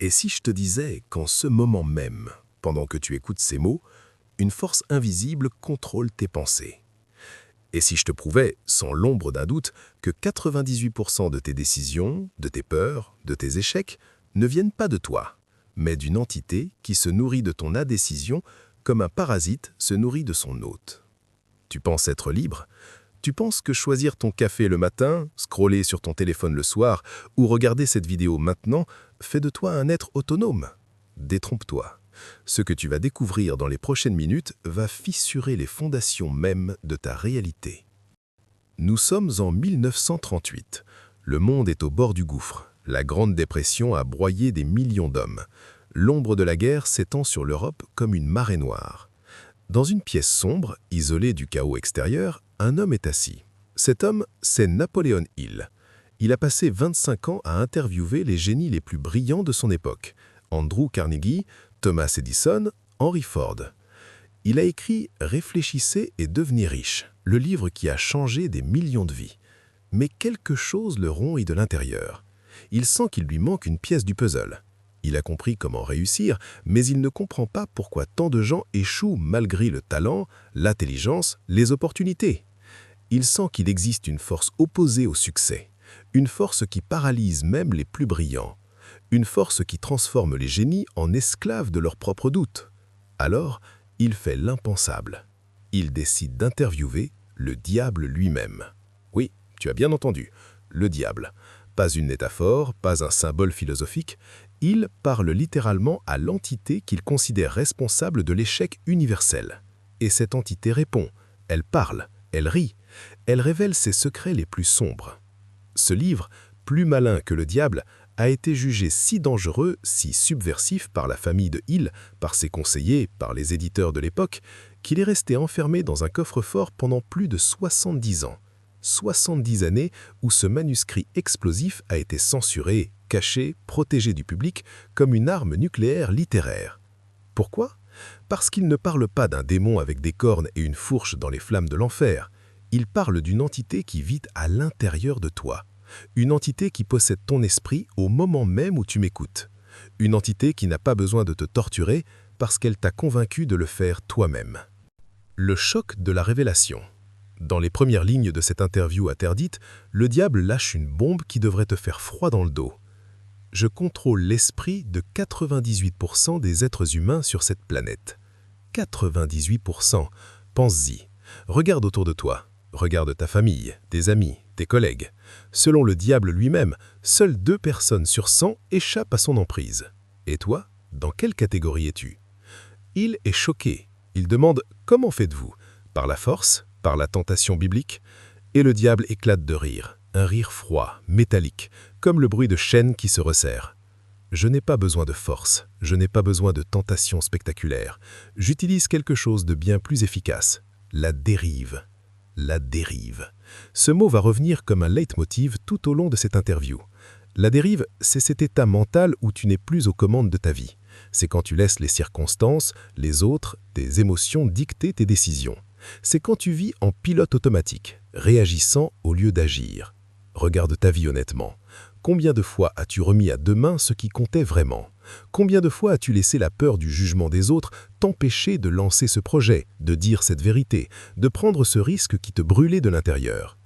Et si je te disais qu'en ce moment même, pendant que tu écoutes ces mots, une force invisible contrôle tes pensées? Et si je te prouvais, sans l'ombre d'un doute, que 98% de tes décisions, de tes peurs, de tes échecs, ne viennent pas de toi, mais d'une entité qui se nourrit de ton indécision comme un parasite se nourrit de son hôte? Tu penses être libre? Tu penses que choisir ton café le matin, scroller sur ton téléphone le soir ou regarder cette vidéo maintenant fait de toi un être autonome? Détrompe-toi. Ce que tu vas découvrir dans les prochaines minutes va fissurer les fondations mêmes de ta réalité. Nous sommes en 1938. Le monde est au bord du gouffre. La Grande Dépression a broyé des millions d'hommes. L'ombre de la guerre s'étend sur l'Europe comme une marée noire. Dans une pièce sombre, isolée du chaos extérieur, un homme est assis. Cet homme, c'est Napoléon Hill. Il a passé 25 ans à interviewer les génies les plus brillants de son époque. Andrew Carnegie, Thomas Edison, Henry Ford. Il a écrit « Réfléchissez et devenez riche », le livre qui a changé des millions de vies. Mais quelque chose le ronge de l'intérieur. Il sent qu'il lui manque une pièce du puzzle. Il a compris comment réussir, mais il ne comprend pas pourquoi tant de gens échouent malgré le talent, l'intelligence, les opportunités. Il sent qu'il existe une force opposée au succès, une force qui paralyse même les plus brillants, une force qui transforme les génies en esclaves de leurs propres doutes. Alors, il fait l'impensable. Il décide d'interviewer le diable lui-même. Oui, tu as bien entendu, le diable. Pas une métaphore, pas un symbole philosophique. Il parle littéralement à l'entité qu'il considère responsable de l'échec universel. Et cette entité répond, elle parle, elle rit, elle révèle ses secrets les plus sombres. Ce livre, plus malin que le diable, a été jugé si dangereux, si subversif par la famille de Hill, par ses conseillers, par les éditeurs de l'époque, qu'il est resté enfermé dans un coffre-fort pendant plus de 70 ans. 70 années où ce manuscrit explosif a été censuré, caché, protégé du public comme une arme nucléaire littéraire. Pourquoi? Parce qu'il ne parle pas d'un démon avec des cornes et une fourche dans les flammes de l'enfer. Il parle d'une entité qui vit à l'intérieur de toi. Une entité qui possède ton esprit au moment même où tu m'écoutes. Une entité qui n'a pas besoin de te torturer parce qu'elle t'a convaincu de le faire toi-même. Le choc de la révélation. Dans les premières lignes de cette interview interdite, le diable lâche une bombe qui devrait te faire froid dans le dos. Je contrôle l'esprit de 98% des êtres humains sur cette planète. 98%. Pense-y. Regarde autour de toi. Regarde ta famille, tes amis, tes collègues. Selon le diable lui-même, seules 2 personnes sur 100 échappent à son emprise. Et toi, dans quelle catégorie es-tu? Il est choqué. Il demande « Comment faites-vous » Par la force? Par la tentation biblique? Et le diable éclate de rire. Un rire froid, métallique, comme le bruit de chaînes qui se resserrent. Je n'ai pas besoin de force. Je n'ai pas besoin de tentation spectaculaire. J'utilise quelque chose de bien plus efficace. La dérive. La dérive. Ce mot va revenir comme un leitmotiv tout au long de cette interview. La dérive, c'est cet état mental où tu n'es plus aux commandes de ta vie. C'est quand tu laisses les circonstances, les autres, tes émotions dicter tes décisions. C'est quand tu vis en pilote automatique, réagissant au lieu d'agir. Regarde ta vie honnêtement. Combien de fois as-tu remis à demain ce qui comptait vraiment? Combien de fois as-tu laissé la peur du jugement des autres t'empêcher de lancer ce projet, de dire cette vérité, de prendre ce risque qui te brûlait de l'intérieur?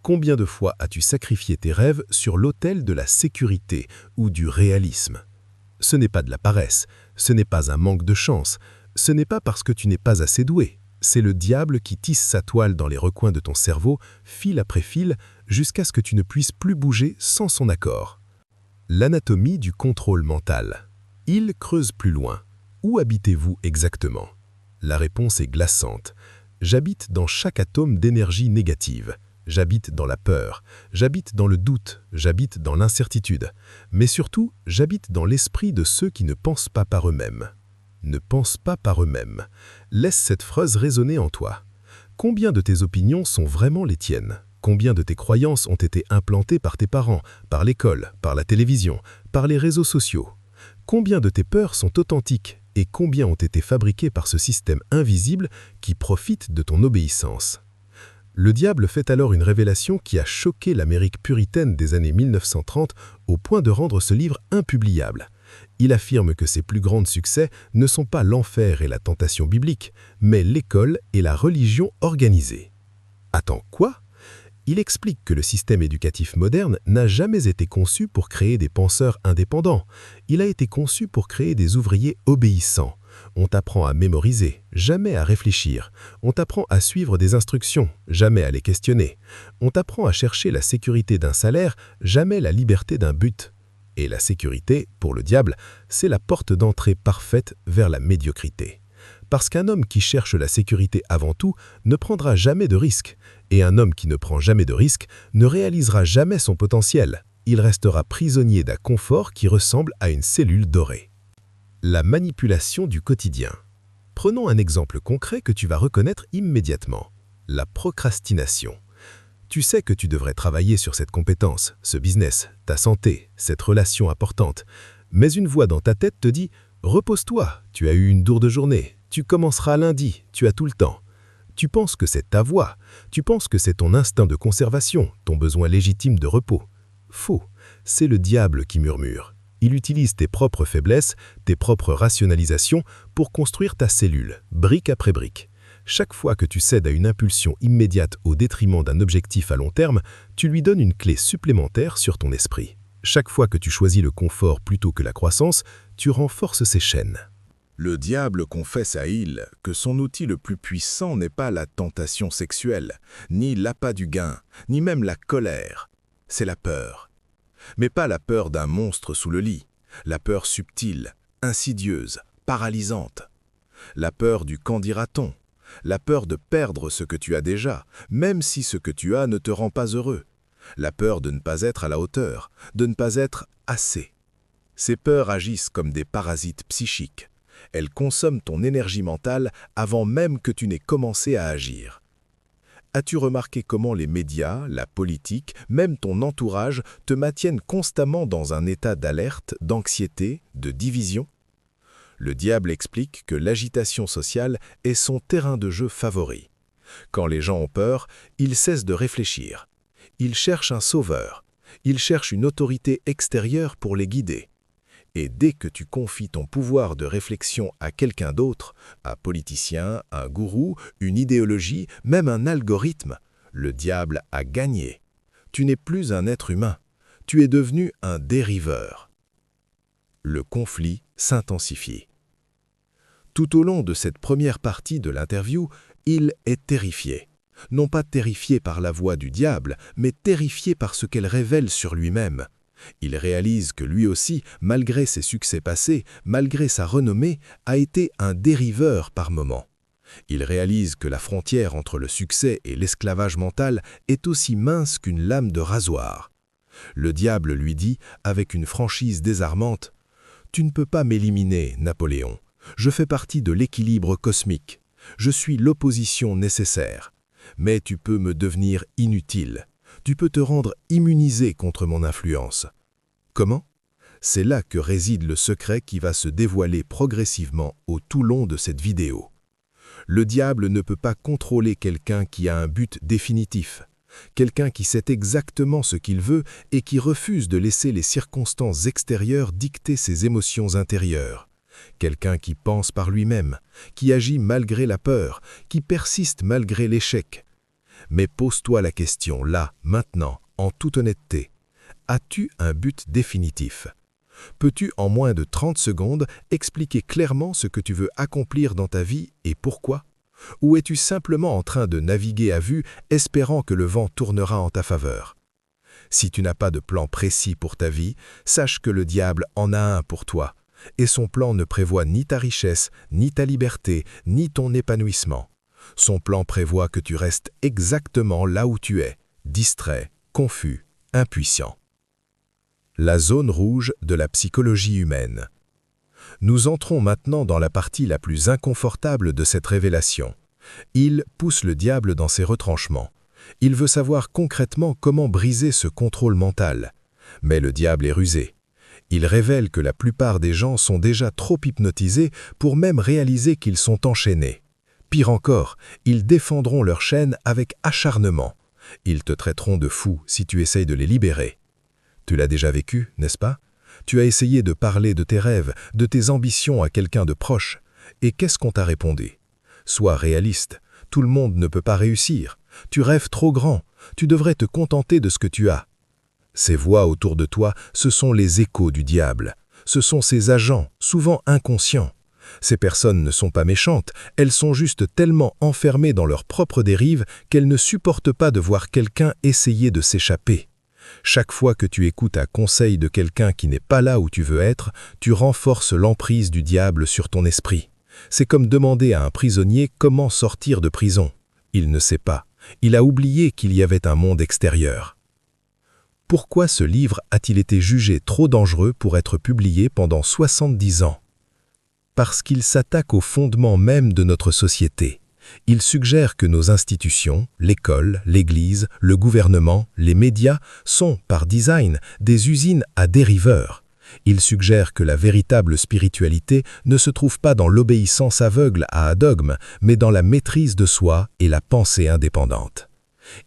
Combien de fois as-tu sacrifié tes rêves sur l'autel de la sécurité ou du réalisme? Ce n'est pas de la paresse, ce n'est pas un manque de chance, ce n'est pas parce que tu n'es pas assez doué. C'est le diable qui tisse sa toile dans les recoins de ton cerveau, fil après fil, jusqu'à ce que tu ne puisses plus bouger sans son accord. L'anatomie du contrôle mental. Il creuse plus loin. Où habitez-vous exactement? La réponse est glaçante. J'habite dans chaque atome d'énergie négative. J'habite dans la peur. J'habite dans le doute. J'habite dans l'incertitude. Mais surtout, j'habite dans l'esprit de ceux qui ne pensent pas par eux-mêmes. Ne pense pas par eux-mêmes. Laisse cette phrase résonner en toi. Combien de tes opinions sont vraiment les tiennes? Combien de tes croyances ont été implantées par tes parents, par l'école, par la télévision, par les réseaux sociaux? Combien de tes peurs sont authentiques et combien ont été fabriquées par ce système invisible qui profite de ton obéissance? Le diable fait alors une révélation qui a choqué l'Amérique puritaine des années 1930 au point de rendre ce livre impubliable. Il affirme que ses plus grands succès ne sont pas l'enfer et la tentation biblique, mais l'école et la religion organisée. Attends, quoi ? Il explique que le système éducatif moderne n'a jamais été conçu pour créer des penseurs indépendants. Il a été conçu pour créer des ouvriers obéissants. On t'apprend à mémoriser, jamais à réfléchir. On t'apprend à suivre des instructions, jamais à les questionner. On t'apprend à chercher la sécurité d'un salaire, jamais la liberté d'un but. Et la sécurité, pour le diable, c'est la porte d'entrée parfaite vers la médiocrité. Parce qu'un homme qui cherche la sécurité avant tout ne prendra jamais de risques. Et un homme qui ne prend jamais de risques ne réalisera jamais son potentiel. Il restera prisonnier d'un confort qui ressemble à une cellule dorée. La manipulation du quotidien. Prenons un exemple concret que tu vas reconnaître immédiatement. La procrastination. Tu sais que tu devrais travailler sur cette compétence, ce business, ta santé, cette relation importante. Mais une voix dans ta tête te dit « Repose-toi, tu as eu une lourde journée, tu commenceras lundi, tu as tout le temps ». Tu penses que c'est ta voix, tu penses que c'est ton instinct de conservation, ton besoin légitime de repos. Faux, c'est le diable qui murmure. Il utilise tes propres faiblesses, tes propres rationalisations pour construire ta cellule, brique après brique. Chaque fois que tu cèdes à une impulsion immédiate au détriment d'un objectif à long terme, tu lui donnes une clé supplémentaire sur ton esprit. Chaque fois que tu choisis le confort plutôt que la croissance, tu renforces ses chaînes. Le diable confesse à Hill que son outil le plus puissant n'est pas la tentation sexuelle, ni l'appât du gain, ni même la colère. C'est la peur. Mais pas la peur d'un monstre sous le lit, la peur subtile, insidieuse, paralysante. La peur du qu'en dira-t-on, la peur de perdre ce que tu as déjà, même si ce que tu as ne te rend pas heureux. La peur de ne pas être à la hauteur, de ne pas être assez. Ces peurs agissent comme des parasites psychiques. Elles consomment ton énergie mentale avant même que tu n'aies commencé à agir. As-tu remarqué comment les médias, la politique, même ton entourage te maintiennent constamment dans un état d'alerte, d'anxiété, de division ? Le diable explique que l'agitation sociale est son terrain de jeu favori. Quand les gens ont peur, ils cessent de réfléchir. Ils cherchent un sauveur. Ils cherchent une autorité extérieure pour les guider. Et dès que tu confies ton pouvoir de réflexion à quelqu'un d'autre, un politicien, un gourou, une idéologie, même un algorithme, le diable a gagné. Tu n'es plus un être humain, tu es devenu un dériveur. Le conflit s'intensifie. Tout au long de cette première partie de l'interview, il est terrifié. Non pas terrifié par la voix du diable, mais terrifié par ce qu'elle révèle sur lui-même. Il réalise que lui aussi, malgré ses succès passés, malgré sa renommée, a été un dériveur par moments. Il réalise que la frontière entre le succès et l'esclavage mental est aussi mince qu'une lame de rasoir. Le diable lui dit, avec une franchise désarmante, « Tu ne peux pas m'éliminer, Napoléon. Je fais partie de l'équilibre cosmique. Je suis l'opposition nécessaire. Mais tu peux me devenir inutile. Tu peux te rendre immunisé contre mon influence. » Comment ? C'est là que réside le secret qui va se dévoiler progressivement au tout long de cette vidéo. Le diable ne peut pas contrôler quelqu'un qui a un but définitif, quelqu'un qui sait exactement ce qu'il veut et qui refuse de laisser les circonstances extérieures dicter ses émotions intérieures, quelqu'un qui pense par lui-même, qui agit malgré la peur, qui persiste malgré l'échec. Mais pose-toi la question, là, maintenant, en toute honnêteté. As-tu un but définitif ? Peux-tu, en moins de 30 secondes, expliquer clairement ce que tu veux accomplir dans ta vie et pourquoi ? Ou es-tu simplement en train de naviguer à vue, espérant que le vent tournera en ta faveur ? Si tu n'as pas de plan précis pour ta vie, sache que le diable en a un pour toi, et son plan ne prévoit ni ta richesse, ni ta liberté, ni ton épanouissement. Son plan prévoit que tu restes exactement là où tu es, distrait, confus, impuissant. La zone rouge de la psychologie humaine. Nous entrons maintenant dans la partie la plus inconfortable de cette révélation. Il pousse le diable dans ses retranchements. Il veut savoir concrètement comment briser ce contrôle mental. Mais le diable est rusé. Il révèle que la plupart des gens sont déjà trop hypnotisés pour même réaliser qu'ils sont enchaînés. Pire encore, ils défendront leur chaîne avec acharnement. Ils te traiteront de fou si tu essayes de les libérer. Tu l'as déjà vécu, n'est-ce pas ? Tu as essayé de parler de tes rêves, de tes ambitions à quelqu'un de proche. Et qu'est-ce qu'on t'a répondu? Sois réaliste. Tout le monde ne peut pas réussir. Tu rêves trop grand. Tu devrais te contenter de ce que tu as. Ces voix autour de toi, ce sont les échos du diable. Ce sont ces agents, souvent inconscients. Ces personnes ne sont pas méchantes, elles sont juste tellement enfermées dans leur propre dérive qu'elles ne supportent pas de voir quelqu'un essayer de s'échapper. Chaque fois que tu écoutes un conseil de quelqu'un qui n'est pas là où tu veux être, tu renforces l'emprise du diable sur ton esprit. C'est comme demander à un prisonnier comment sortir de prison. Il ne sait pas. Il a oublié qu'il y avait un monde extérieur. Pourquoi ce livre a-t-il été jugé trop dangereux pour être publié pendant 70 ans? Parce qu'il s'attaque au fondement même de notre société. Il suggère que nos institutions, l'école, l'Église, le gouvernement, les médias sont, par design, des usines à dériveurs. Il suggère que la véritable spiritualité ne se trouve pas dans l'obéissance aveugle à un dogme, mais dans la maîtrise de soi et la pensée indépendante.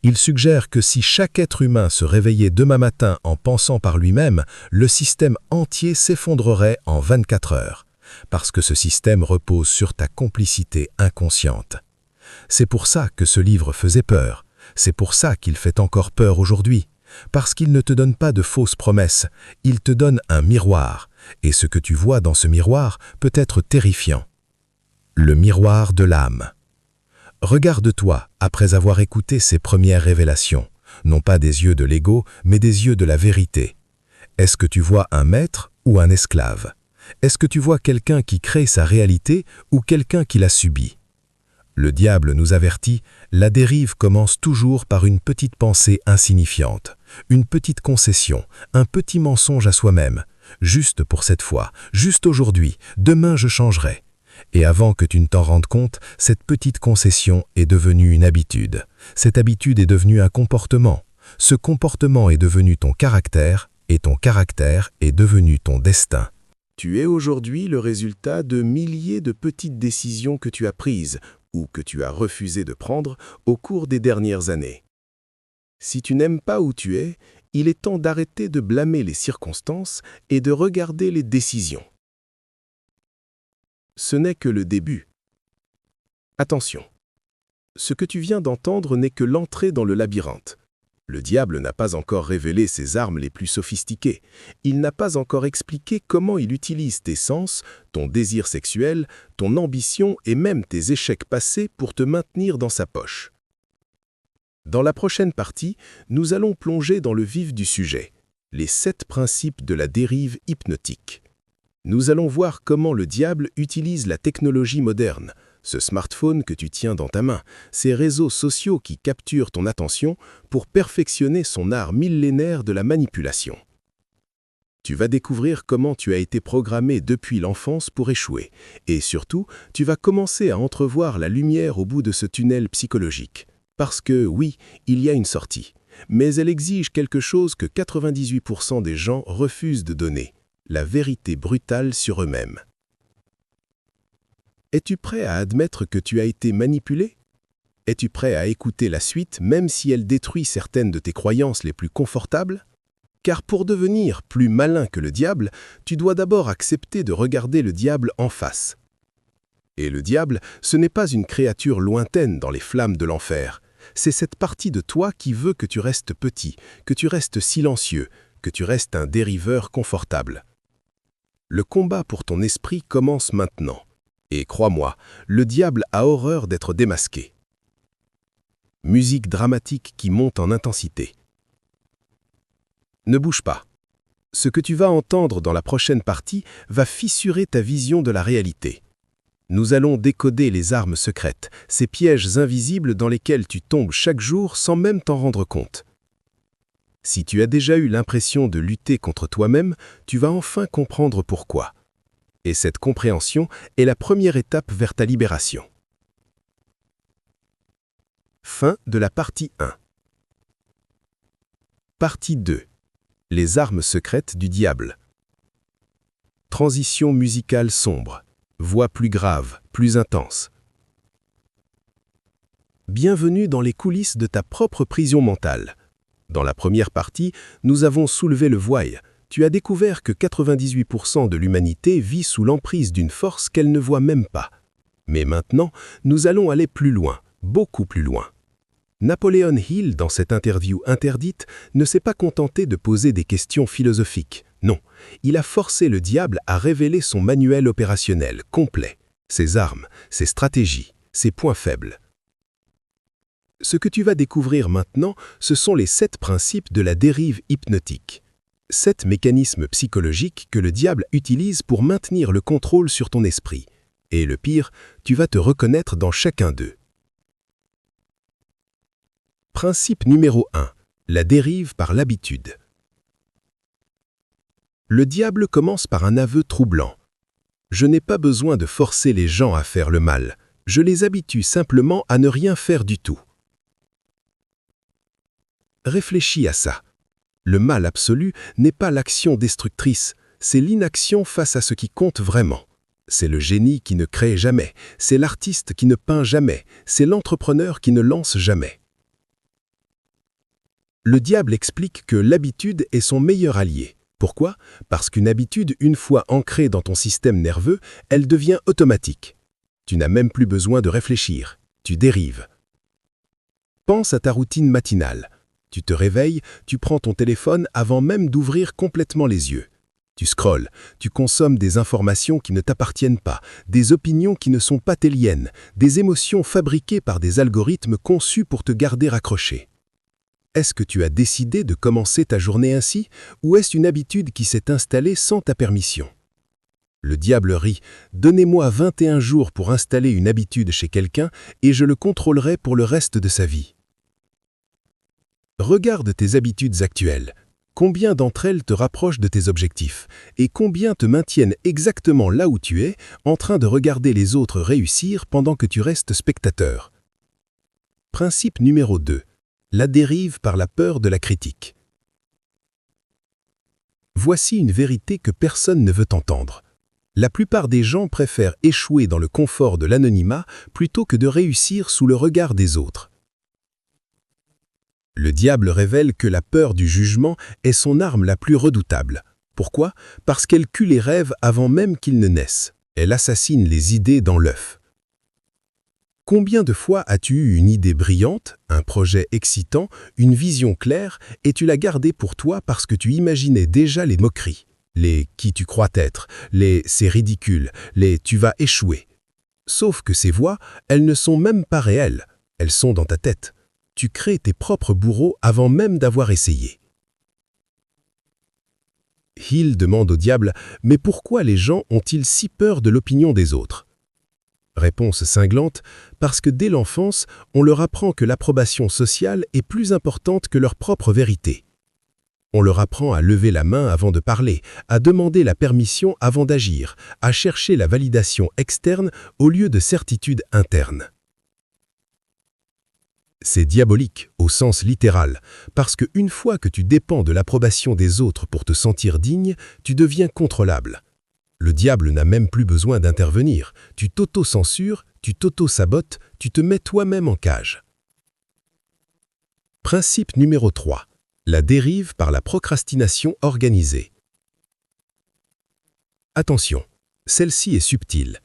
Il suggère que si chaque être humain se réveillait demain matin en pensant par lui-même, le système entier s'effondrerait en 24 heures, parce que ce système repose sur ta complicité inconsciente. C'est pour ça que ce livre faisait peur, c'est pour ça qu'il fait encore peur aujourd'hui, parce qu'il ne te donne pas de fausses promesses, il te donne un miroir, et ce que tu vois dans ce miroir peut être terrifiant. Le miroir de l'âme. Regarde-toi après avoir écouté ces premières révélations, non pas des yeux de l'ego, mais des yeux de la vérité. Est-ce que tu vois un maître ou un esclave? Est-ce que tu vois quelqu'un qui crée sa réalité ou quelqu'un qui la subit? Le diable nous avertit, la dérive commence toujours par une petite pensée insignifiante, une petite concession, un petit mensonge à soi-même. Juste pour cette fois, juste aujourd'hui, demain je changerai. Et avant que tu ne t'en rendes compte, cette petite concession est devenue une habitude. Cette habitude est devenue un comportement. Ce comportement est devenu ton caractère, et ton caractère est devenu ton destin. Tu es aujourd'hui le résultat de milliers de petites décisions que tu as prises ou que tu as refusé de prendre au cours des dernières années. Si tu n'aimes pas où tu es, il est temps d'arrêter de blâmer les circonstances et de regarder les décisions. Ce n'est que le début. Attention, ce que tu viens d'entendre n'est que l'entrée dans le labyrinthe. Le diable n'a pas encore révélé ses armes les plus sophistiquées. Il n'a pas encore expliqué comment il utilise tes sens, ton désir sexuel, ton ambition et même tes échecs passés pour te maintenir dans sa poche. Dans la prochaine partie, nous allons plonger dans le vif du sujet, les 7 principes de la dérive hypnotique. Nous allons voir comment le diable utilise la technologie moderne, ce smartphone que tu tiens dans ta main, ces réseaux sociaux qui capturent ton attention pour perfectionner son art millénaire de la manipulation. Tu vas découvrir comment tu as été programmé depuis l'enfance pour échouer, et surtout, tu vas commencer à entrevoir la lumière au bout de ce tunnel psychologique. Parce que, oui, il y a une sortie, mais elle exige quelque chose que 98% des gens refusent de donner. La vérité brutale sur eux-mêmes. Es-tu prêt à admettre que tu as été manipulé? Es-tu prêt à écouter la suite même si elle détruit certaines de tes croyances les plus confortables? Car pour devenir plus malin que le diable, tu dois d'abord accepter de regarder le diable en face. Et le diable, ce n'est pas une créature lointaine dans les flammes de l'enfer. C'est cette partie de toi qui veut que tu restes petit, que tu restes silencieux, que tu restes un dériveur confortable. Le combat pour ton esprit commence maintenant. Et crois-moi, le diable a horreur d'être démasqué. Musique dramatique qui monte en intensité. Ne bouge pas. Ce que tu vas entendre dans la prochaine partie va fissurer ta vision de la réalité. Nous allons décoder les armes secrètes, ces pièges invisibles dans lesquels tu tombes chaque jour sans même t'en rendre compte. Si tu as déjà eu l'impression de lutter contre toi-même, tu vas enfin comprendre pourquoi. Et cette compréhension est la première étape vers ta libération. Fin de la partie 1. Partie 2. Les armes secrètes du diable. Transition musicale sombre. Voix plus grave, plus intense. Bienvenue dans les coulisses de ta propre prison mentale. Dans la première partie, nous avons soulevé le voile. Tu as découvert que 98% de l'humanité vit sous l'emprise d'une force qu'elle ne voit même pas. Mais maintenant, nous allons aller plus loin, beaucoup plus loin. Napoleon Hill, dans cette interview interdite, ne s'est pas contenté de poser des questions philosophiques. Non, il a forcé le diable à révéler son manuel opérationnel complet, ses armes, ses stratégies, ses points faibles. Ce que tu vas découvrir maintenant, ce sont les 7 principes de la dérive hypnotique. 7 mécanismes psychologiques que le diable utilise pour maintenir le contrôle sur ton esprit. Et le pire, tu vas te reconnaître dans chacun d'eux. Principe numéro 1. La dérive par l'habitude. Le diable commence par un aveu troublant. Je n'ai pas besoin de forcer les gens à faire le mal. Je les habitue simplement à ne rien faire du tout. Réfléchis à ça. Le mal absolu n'est pas l'action destructrice, c'est l'inaction face à ce qui compte vraiment. C'est le génie qui ne crée jamais, c'est l'artiste qui ne peint jamais, c'est l'entrepreneur qui ne lance jamais. Le diable explique que l'habitude est son meilleur allié. Pourquoi? Parce qu'une habitude, une fois ancrée dans ton système nerveux, elle devient automatique. Tu n'as même plus besoin de réfléchir, tu dérives. Pense à ta routine matinale. Tu te réveilles, tu prends ton téléphone avant même d'ouvrir complètement les yeux. Tu scrolles, tu consommes des informations qui ne t'appartiennent pas, des opinions qui ne sont pas tes liennes, des émotions fabriquées par des algorithmes conçus pour te garder accroché. Est-ce que tu as décidé de commencer ta journée ainsi, ou est-ce une habitude qui s'est installée sans ta permission? Le diable rit, donnez-moi 21 jours pour installer une habitude chez quelqu'un et je le contrôlerai pour le reste de sa vie. Regarde tes habitudes actuelles. Combien d'entre elles te rapprochent de tes objectifs et combien te maintiennent exactement là où tu es, en train de regarder les autres réussir pendant que tu restes spectateur. Principe numéro 2. La dérive par la peur de la critique. Voici une vérité que personne ne veut entendre. La plupart des gens préfèrent échouer dans le confort de l'anonymat plutôt que de réussir sous le regard des autres. Le diable révèle que la peur du jugement est son arme la plus redoutable. Pourquoi? Parce qu'elle tue les rêves avant même qu'ils ne naissent. Elle assassine les idées dans l'œuf. Combien de fois as-tu eu une idée brillante, un projet excitant, une vision claire, et tu l'as gardée pour toi parce que tu imaginais déjà les moqueries, les « qui tu crois être », les « c'est ridicule », les « tu vas échouer ». Sauf que ces voix, elles ne sont même pas réelles, elles sont dans ta tête. Tu crées tes propres bourreaux avant même d'avoir essayé. Hill demande au diable « Mais pourquoi les gens ont-ils si peur de l'opinion des autres ?» Réponse cinglante, parce que dès l'enfance, on leur apprend que l'approbation sociale est plus importante que leur propre vérité. On leur apprend à lever la main avant de parler, à demander la permission avant d'agir, à chercher la validation externe au lieu de certitude interne. C'est diabolique au sens littéral, parce qu'une fois que tu dépends de l'approbation des autres pour te sentir digne, tu deviens contrôlable. Le diable n'a même plus besoin d'intervenir. Tu t'auto-censures, tu t'auto-sabotes, tu te mets toi-même en cage. Principe numéro 3. La dérive par la procrastination organisée. Attention, celle-ci est subtile.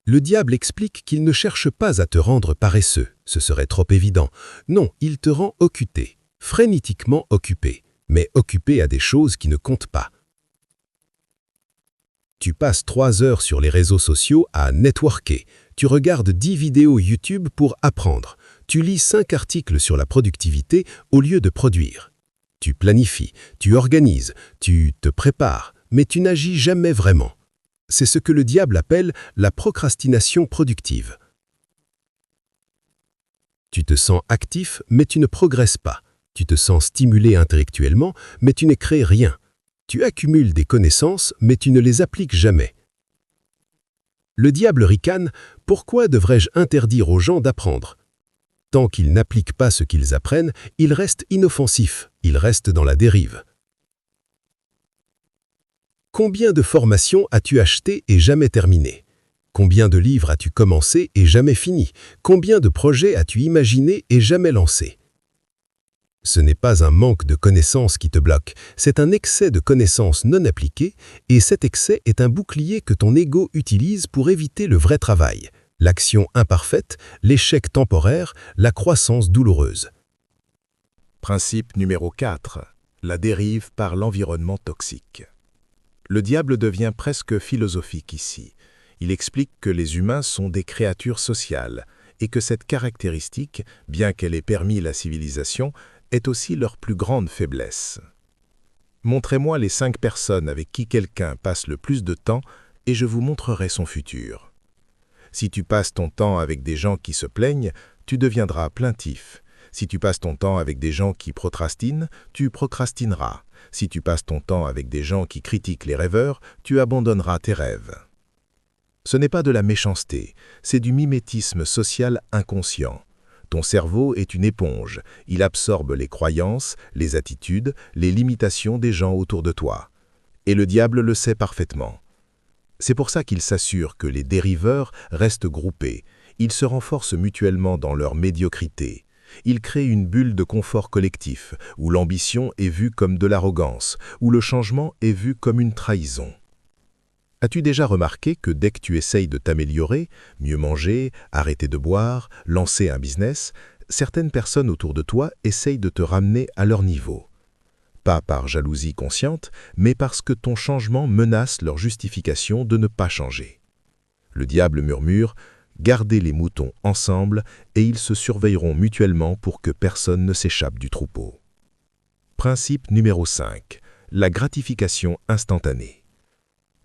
Le diable explique qu'il ne cherche pas à te rendre paresseux, ce serait trop évident. Non, il te rend occupé, frénétiquement occupé, mais occupé à des choses qui ne comptent pas. Tu passes 3 heures sur les réseaux sociaux à networker, tu regardes 10 vidéos YouTube pour apprendre, tu lis 5 articles sur la productivité au lieu de produire. Tu planifies, tu organises, tu te prépares, mais tu n'agis jamais vraiment. C'est ce que le diable appelle la procrastination productive. Tu te sens actif, mais tu ne progresses pas. Tu te sens stimulé intellectuellement, mais tu ne crées rien. Tu accumules des connaissances, mais tu ne les appliques jamais. Le diable ricane, pourquoi devrais-je interdire aux gens d'apprendre? Tant qu'ils n'appliquent pas ce qu'ils apprennent, ils restent inoffensifs, ils restent dans la dérive. Combien de formations as-tu achetées et jamais terminées? Combien de livres as-tu commencé et jamais fini? Combien de projets as-tu imaginés et jamais lancés? Ce n'est pas un manque de connaissances qui te bloque, c'est un excès de connaissances non appliquées, et cet excès est un bouclier que ton ego utilise pour éviter le vrai travail, l'action imparfaite, l'échec temporaire, la croissance douloureuse. Principe numéro 4. La dérive par l'environnement toxique. Le diable devient presque philosophique ici. Il explique que les humains sont des créatures sociales et que cette caractéristique, bien qu'elle ait permis la civilisation, est aussi leur plus grande faiblesse. Montrez-moi les 5 personnes avec qui quelqu'un passe le plus de temps et je vous montrerai son futur. Si tu passes ton temps avec des gens qui se plaignent, tu deviendras plaintif. Si tu passes ton temps avec des gens qui procrastinent, tu procrastineras. Si tu passes ton temps avec des gens qui critiquent les rêveurs, tu abandonneras tes rêves. Ce n'est pas de la méchanceté, c'est du mimétisme social inconscient. Ton cerveau est une éponge, il absorbe les croyances, les attitudes, les limitations des gens autour de toi. Et le diable le sait parfaitement. C'est pour ça qu'il s'assure que les dériveurs restent groupés. Ils se renforcent mutuellement dans leur médiocrité. Il crée une bulle de confort collectif, où l'ambition est vue comme de l'arrogance, où le changement est vu comme une trahison. As-tu déjà remarqué que dès que tu essayes de t'améliorer, mieux manger, arrêter de boire, lancer un business, certaines personnes autour de toi essayent de te ramener à leur niveau? Pas par jalousie consciente, mais parce que ton changement menace leur justification de ne pas changer. Le diable murmure: gardez les moutons ensemble et ils se surveilleront mutuellement pour que personne ne s'échappe du troupeau. Principe numéro 5. La gratification instantanée.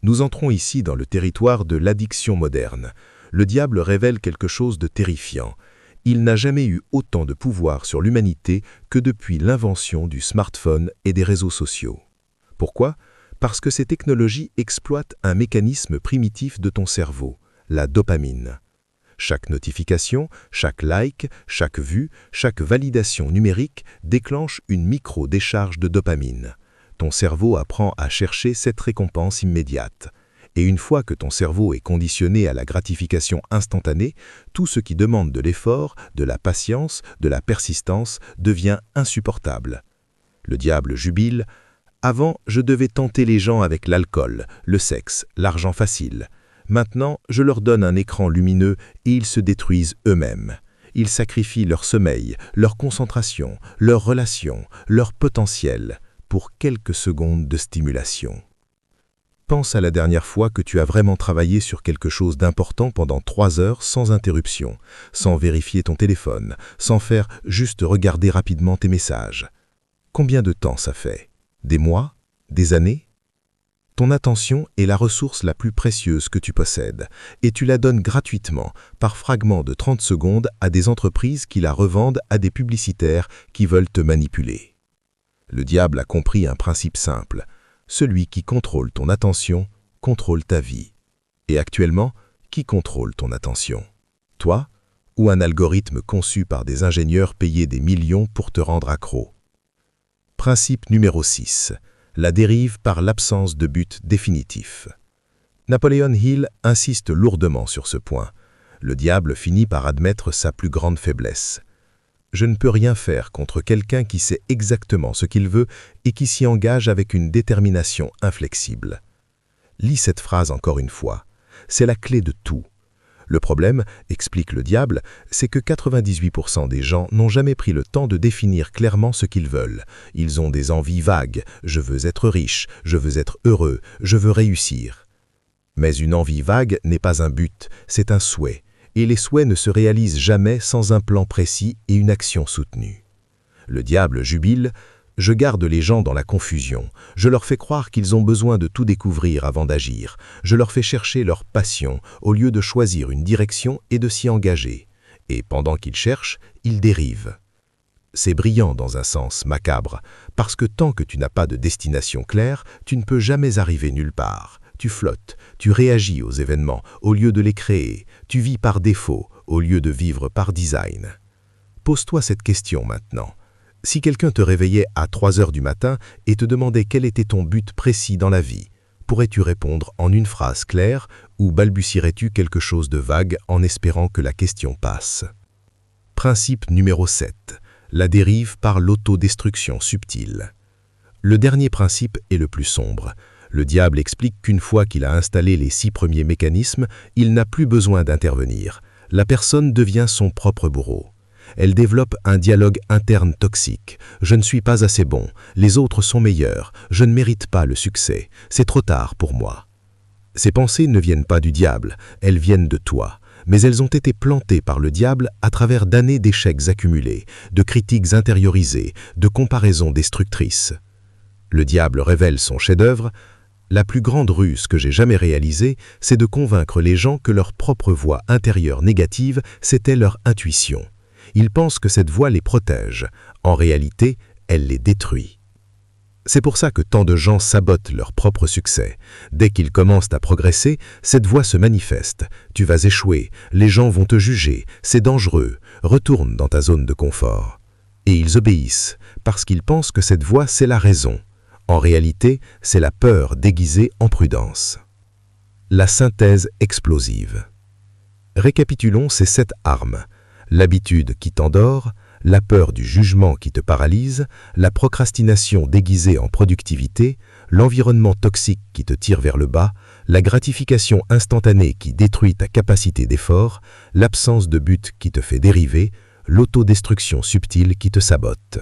Nous entrons ici dans le territoire de l'addiction moderne. Le diable révèle quelque chose de terrifiant. Il n'a jamais eu autant de pouvoir sur l'humanité que depuis l'invention du smartphone et des réseaux sociaux. Pourquoi? Parce que ces technologies exploitent un mécanisme primitif de ton cerveau, la dopamine. Chaque notification, chaque like, chaque vue, chaque validation numérique déclenche une micro-décharge de dopamine. Ton cerveau apprend à chercher cette récompense immédiate. Et une fois que ton cerveau est conditionné à la gratification instantanée, tout ce qui demande de l'effort, de la patience, de la persistance devient insupportable. Le diable jubile: avant, je devais tenter les gens avec l'alcool, le sexe, l'argent facile. Maintenant, je leur donne un écran lumineux et ils se détruisent eux-mêmes. Ils sacrifient leur sommeil, leur concentration, leurs relations, leur potentiel pour quelques secondes de stimulation. Pense à la dernière fois que tu as vraiment travaillé sur quelque chose d'important pendant 3 heures sans interruption, sans vérifier ton téléphone, sans faire juste regarder rapidement tes messages. Combien de temps ça fait? Des mois? Des années? Ton attention est la ressource la plus précieuse que tu possèdes, et tu la donnes gratuitement, par fragments de 30 secondes, à des entreprises qui la revendent à des publicitaires qui veulent te manipuler. Le diable a compris un principe simple: celui qui contrôle ton attention contrôle ta vie. Et actuellement, qui contrôle ton attention? Toi ou un algorithme conçu par des ingénieurs payés des millions pour te rendre accro? Principe numéro 6. La dérive par l'absence de but définitif. Napoleon Hill insiste lourdement sur ce point. Le diable finit par admettre sa plus grande faiblesse. Je ne peux rien faire contre quelqu'un qui sait exactement ce qu'il veut et qui s'y engage avec une détermination inflexible. Lis cette phrase encore une fois. C'est la clé de tout. Le problème, explique le diable, c'est que 98% des gens n'ont jamais pris le temps de définir clairement ce qu'ils veulent. Ils ont des envies vagues. Je veux être riche, je veux être heureux, je veux réussir. Mais une envie vague n'est pas un but, c'est un souhait. Et les souhaits ne se réalisent jamais sans un plan précis et une action soutenue. Le diable jubile: je garde les gens dans la confusion. Je leur fais croire qu'ils ont besoin de tout découvrir avant d'agir. Je leur fais chercher leur passion au lieu de choisir une direction et de s'y engager. Et pendant qu'ils cherchent, ils dérivent. C'est brillant dans un sens macabre, parce que tant que tu n'as pas de destination claire, tu ne peux jamais arriver nulle part. Tu flottes, tu réagis aux événements au lieu de les créer. Tu vis par défaut au lieu de vivre par design. Pose-toi cette question maintenant. Si quelqu'un te réveillait à 3 heures du matin et te demandait quel était ton but précis dans la vie, pourrais-tu répondre en une phrase claire ou balbutierais-tu quelque chose de vague en espérant que la question passe? Principe numéro 7. la dérive par l'autodestruction subtile. Le dernier principe est le plus sombre. Le diable explique qu'une fois qu'il a installé les 6 premiers mécanismes, il n'a plus besoin d'intervenir. La personne devient son propre bourreau. Elle développe un dialogue interne toxique. « Je ne suis pas assez bon, les autres sont meilleurs, je ne mérite pas le succès, c'est trop tard pour moi. » Ces pensées ne viennent pas du diable, elles viennent de toi. Mais elles ont été plantées par le diable à travers d'années d'échecs accumulés, de critiques intériorisées, de comparaisons destructrices. Le diable révèle son chef-d'œuvre. La plus grande ruse que j'ai jamais réalisée, c'est de convaincre les gens que leur propre voix intérieure négative, c'était leur intuition. Ils pensent que cette voix les protège. En réalité, elle les détruit. C'est pour ça que tant de gens sabotent leur propre succès. Dès qu'ils commencent à progresser, cette voix se manifeste. Tu vas échouer, les gens vont te juger, c'est dangereux, retourne dans ta zone de confort. Et ils obéissent, parce qu'ils pensent que cette voix, c'est la raison. En réalité, c'est la peur déguisée en prudence. La synthèse explosive. Récapitulons ces 7 armes. L'habitude qui t'endort, la peur du jugement qui te paralyse, la procrastination déguisée en productivité, l'environnement toxique qui te tire vers le bas, la gratification instantanée qui détruit ta capacité d'effort, l'absence de but qui te fait dériver, l'autodestruction subtile qui te sabote.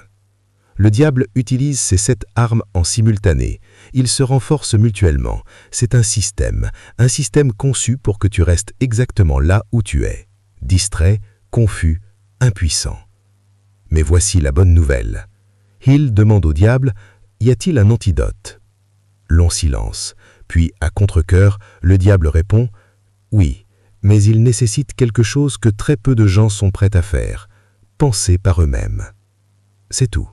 Le diable utilise ces 7 armes en simultané. Ils se renforcent mutuellement. C'est un système conçu pour que tu restes exactement là où tu es, distrait, confus, impuissant. Mais voici la bonne nouvelle. Hill demande au diable, y a-t-il un antidote? Long silence. Puis, à contre-cœur, le diable répond, oui, mais il nécessite quelque chose que très peu de gens sont prêts à faire. Penser par eux-mêmes. C'est tout.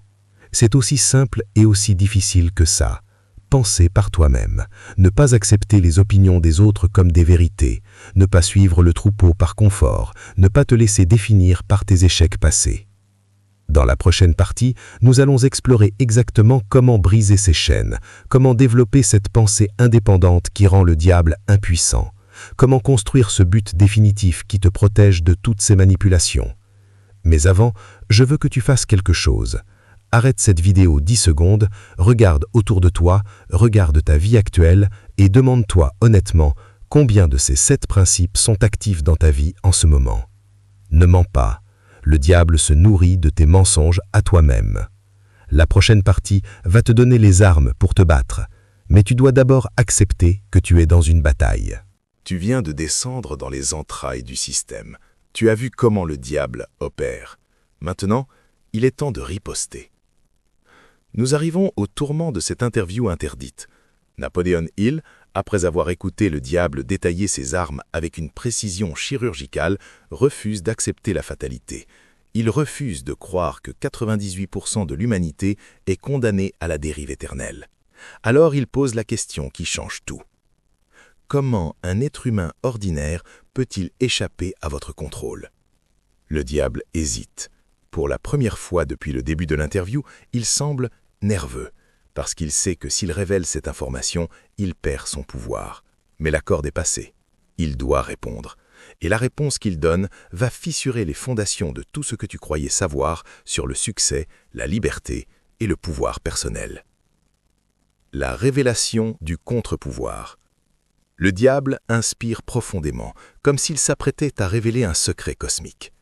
C'est aussi simple et aussi difficile que ça. Penser par toi-même. Ne pas accepter les opinions des autres comme des vérités. Ne pas suivre le troupeau par confort. Ne pas te laisser définir par tes échecs passés. Dans la prochaine partie, nous allons explorer exactement comment briser ces chaînes, comment développer cette pensée indépendante qui rend le diable impuissant, comment construire ce but définitif qui te protège de toutes ces manipulations. Mais avant, je veux que tu fasses quelque chose. Arrête cette vidéo 10 secondes, regarde autour de toi, regarde ta vie actuelle et demande-toi honnêtement combien de ces 7 principes sont actifs dans ta vie en ce moment. Ne mens pas. Le diable se nourrit de tes mensonges à toi-même. La prochaine partie va te donner les armes pour te battre, mais tu dois d'abord accepter que tu es dans une bataille. Tu viens de descendre dans les entrailles du système. Tu as vu comment le diable opère. Maintenant, il est temps de riposter. Nous arrivons au tourment de cette interview interdite. Napoleon Hill, après avoir écouté le diable détailler ses armes avec une précision chirurgicale, refuse d'accepter la fatalité. Il refuse de croire que 98% de l'humanité est condamnée à la dérive éternelle. Alors il pose la question qui change tout. Comment un être humain ordinaire peut-il échapper à votre contrôle? Le diable hésite. Pour la première fois depuis le début de l'interview, il semble nerveux, parce qu'il sait que s'il révèle cette information, il perd son pouvoir. Mais la corde est passée. Il doit répondre. Et la réponse qu'il donne va fissurer les fondations de tout ce que tu croyais savoir sur le succès, la liberté et le pouvoir personnel. La révélation du contre-pouvoir. Le diable inspire profondément, comme s'il s'apprêtait à révéler un secret cosmique.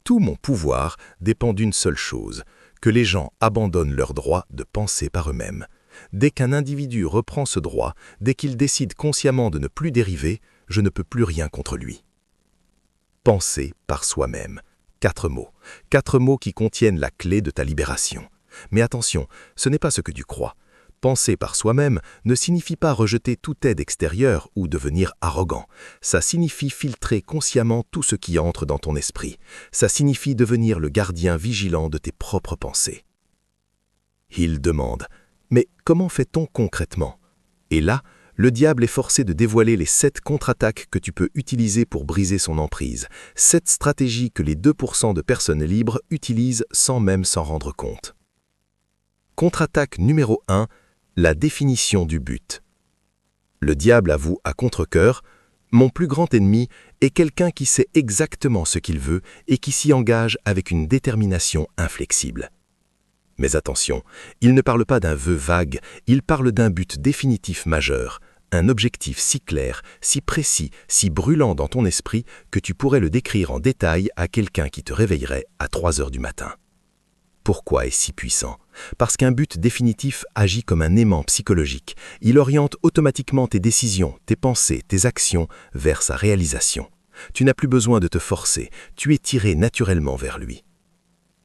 Tout mon pouvoir dépend d'une seule chose, que les gens abandonnent leur droit de penser par eux-mêmes. Dès qu'un individu reprend ce droit, dès qu'il décide consciemment de ne plus dériver, je ne peux plus rien contre lui. Penser par soi-même. 4 mots. 4 mots qui contiennent la clé de ta libération. Mais attention, ce n'est pas ce que tu crois. Penser par soi-même ne signifie pas rejeter toute aide extérieure ou devenir arrogant. Ça signifie filtrer consciemment tout ce qui entre dans ton esprit. Ça signifie devenir le gardien vigilant de tes propres pensées. Il demande « Mais comment fait-on concrètement ?» Et là, le diable est forcé de dévoiler les 7 contre-attaques que tu peux utiliser pour briser son emprise. 7 stratégies que les 2% de personnes libres utilisent sans même s'en rendre compte. Contre-attaque numéro 1. La définition du but. Le diable avoue à contre-cœur « Mon plus grand ennemi est quelqu'un qui sait exactement ce qu'il veut et qui s'y engage avec une détermination inflexible. Mais attention, il ne parle pas d'un vœu vague, il parle d'un but définitif majeur, un objectif si clair, si précis, si brûlant dans ton esprit que tu pourrais le décrire en détail à quelqu'un qui te réveillerait à 3 heures du matin. Pourquoi est-ce si puissant? Parce qu'un but définitif agit comme un aimant psychologique. Il oriente automatiquement tes décisions, tes pensées, tes actions vers sa réalisation. Tu n'as plus besoin de te forcer, tu es tiré naturellement vers lui.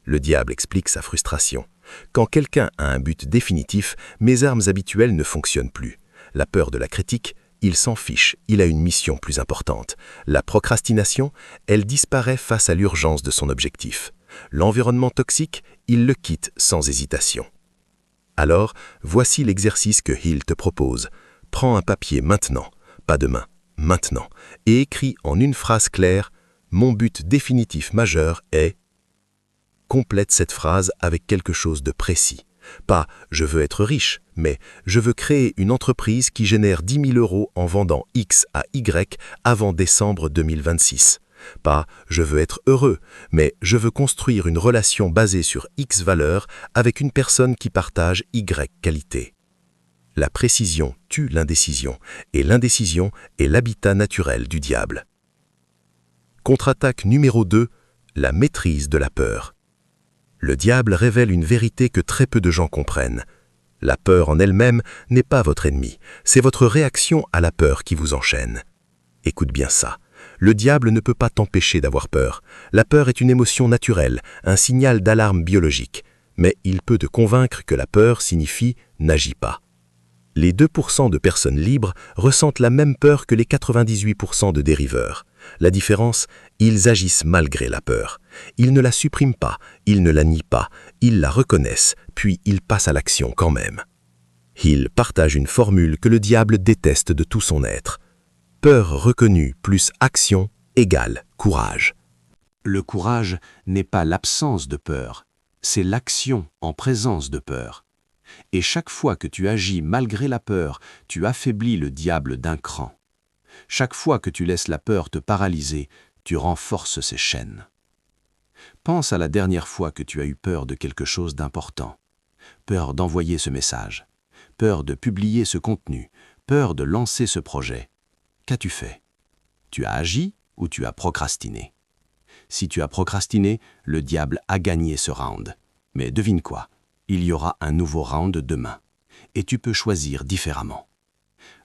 Le diable explique sa frustration. Quand quelqu'un a un but définitif, mes armes habituelles ne fonctionnent plus. La peur de la critique, il s'en fiche, il a une mission plus importante. La procrastination, elle disparaît face à l'urgence de son objectif. L'environnement toxique, il le quitte sans hésitation. Alors, voici l'exercice que Hill te propose. Prends un papier maintenant, pas demain, maintenant, et écris en une phrase claire « Mon but définitif majeur est… » Complète cette phrase avec quelque chose de précis. Pas « je veux être riche », mais « je veux créer une entreprise qui génère 10 000 € en vendant X à Y avant décembre 2026 ». Pas « je veux être heureux », mais « je veux construire une relation basée sur X valeurs avec une personne qui partage Y qualité ». La précision tue l'indécision, et l'indécision est l'habitat naturel du diable. Contre-attaque numéro 2, la maîtrise de la peur. Le diable révèle une vérité que très peu de gens comprennent. La peur en elle-même n'est pas votre ennemi, c'est votre réaction à la peur qui vous enchaîne. Écoute bien ça. Le diable ne peut pas t'empêcher d'avoir peur. La peur est une émotion naturelle, un signal d'alarme biologique. Mais il peut te convaincre que la peur signifie « n'agis pas ». Les 2% de personnes libres ressentent la même peur que les 98% de dériveurs. La différence, ils agissent malgré la peur. Ils ne la suppriment pas, ils ne la nient pas, ils la reconnaissent, puis ils passent à l'action quand même. Hill partage une formule que le diable déteste de tout son être. Peur reconnue plus action égale courage. Le courage n'est pas l'absence de peur, c'est l'action en présence de peur. Et chaque fois que tu agis malgré la peur, tu affaiblis le diable d'un cran. Chaque fois que tu laisses la peur te paralyser, tu renforces ses chaînes. Pense à la dernière fois que tu as eu peur de quelque chose d'important. Peur d'envoyer ce message, peur de publier ce contenu, peur de lancer ce projet. Qu'as-tu fait? Tu as agi ou tu as procrastiné? Si tu as procrastiné, le diable a gagné ce round. Mais devine quoi? Il y aura un nouveau round demain. Et tu peux choisir différemment.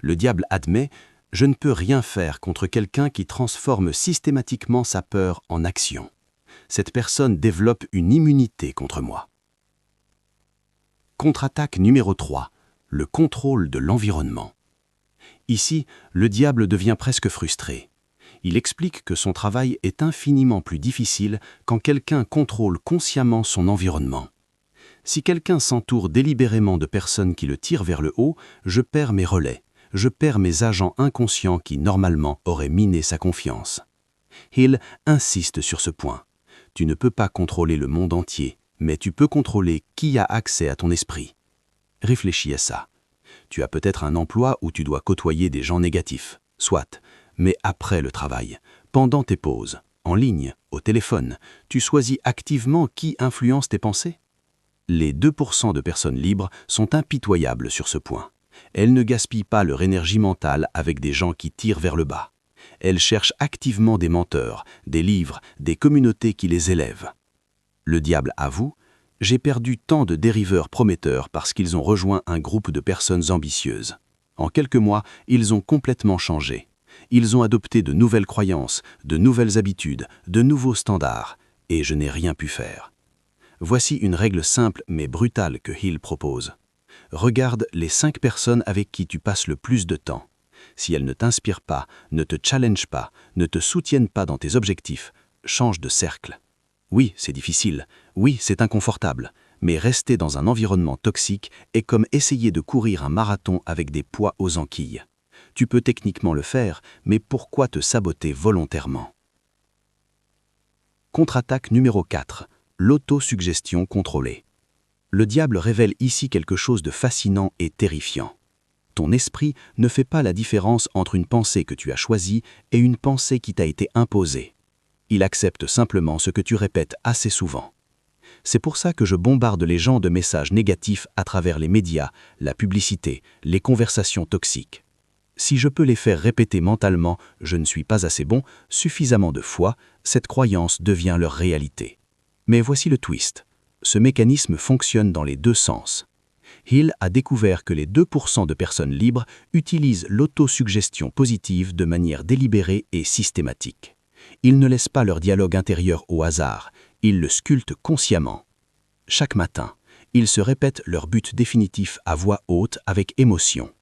Le diable admet « Je ne peux rien faire contre quelqu'un qui transforme systématiquement sa peur en action. Cette personne développe une immunité contre moi. » Contre-attaque numéro 3. Le contrôle de l'environnement. Ici, le diable devient presque frustré. Il explique que son travail est infiniment plus difficile quand quelqu'un contrôle consciemment son environnement. Si quelqu'un s'entoure délibérément de personnes qui le tirent vers le haut, je perds mes relais. Je perds mes agents inconscients qui, normalement, auraient miné sa confiance. Hill insiste sur ce point. Tu ne peux pas contrôler le monde entier, mais tu peux contrôler qui a accès à ton esprit. Réfléchis à ça. Tu as peut-être un emploi où tu dois côtoyer des gens négatifs, soit, mais après le travail, pendant tes pauses, en ligne, au téléphone, tu choisis activement qui influence tes pensées? Les 2% de personnes libres sont impitoyables sur ce point. Elles ne gaspillent pas leur énergie mentale avec des gens qui tirent vers le bas. Elles cherchent activement des menteurs, des livres, des communautés qui les élèvent. Le diable avoue, j'ai perdu tant de dériveurs prometteurs parce qu'ils ont rejoint un groupe de personnes ambitieuses. En quelques mois, ils ont complètement changé. Ils ont adopté de nouvelles croyances, de nouvelles habitudes, de nouveaux standards, et je n'ai rien pu faire. Voici une règle simple mais brutale que Hill propose. Regarde les 5 personnes avec qui tu passes le plus de temps. Si elles ne t'inspirent pas, ne te challengent pas, ne te soutiennent pas dans tes objectifs, change de cercle. Oui, c'est difficile, oui, c'est inconfortable, mais rester dans un environnement toxique est comme essayer de courir un marathon avec des poids aux anquilles. Tu peux techniquement le faire, mais pourquoi te saboter volontairement? Contre-attaque numéro 4. L'autosuggestion contrôlée. Le diable révèle ici quelque chose de fascinant et terrifiant. Ton esprit ne fait pas la différence entre une pensée que tu as choisie et une pensée qui t'a été imposée. Il accepte simplement ce que tu répètes assez souvent. C'est pour ça que je bombarde les gens de messages négatifs à travers les médias, la publicité, les conversations toxiques. Si je peux les faire répéter mentalement « je ne suis pas assez bon » suffisamment de fois, cette croyance devient leur réalité. Mais voici le twist. Ce mécanisme fonctionne dans les deux sens. Hill a découvert que les 2% de personnes libres utilisent l'autosuggestion positive de manière délibérée et systématique. Ils ne laissent pas leur dialogue intérieur au hasard, ils le sculptent consciemment. Chaque matin, ils se répètent leur but définitif à voix haute avec émotion.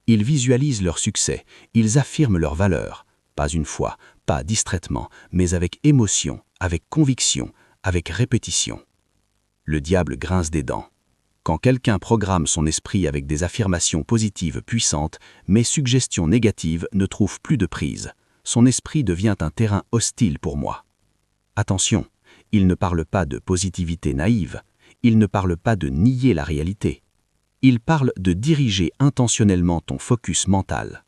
Ils visualisent leur succès, ils affirment leurs valeurs, pas une fois, pas distraitement, mais avec émotion, avec conviction, avec répétition. Le diable grince des dents. Quand quelqu'un programme son esprit avec des affirmations positives puissantes, mes suggestions négatives ne trouvent plus de prise. Son esprit devient un terrain hostile pour moi. Attention, il ne parle pas de positivité naïve, il ne parle pas de nier la réalité. Il parle de diriger intentionnellement ton focus mental.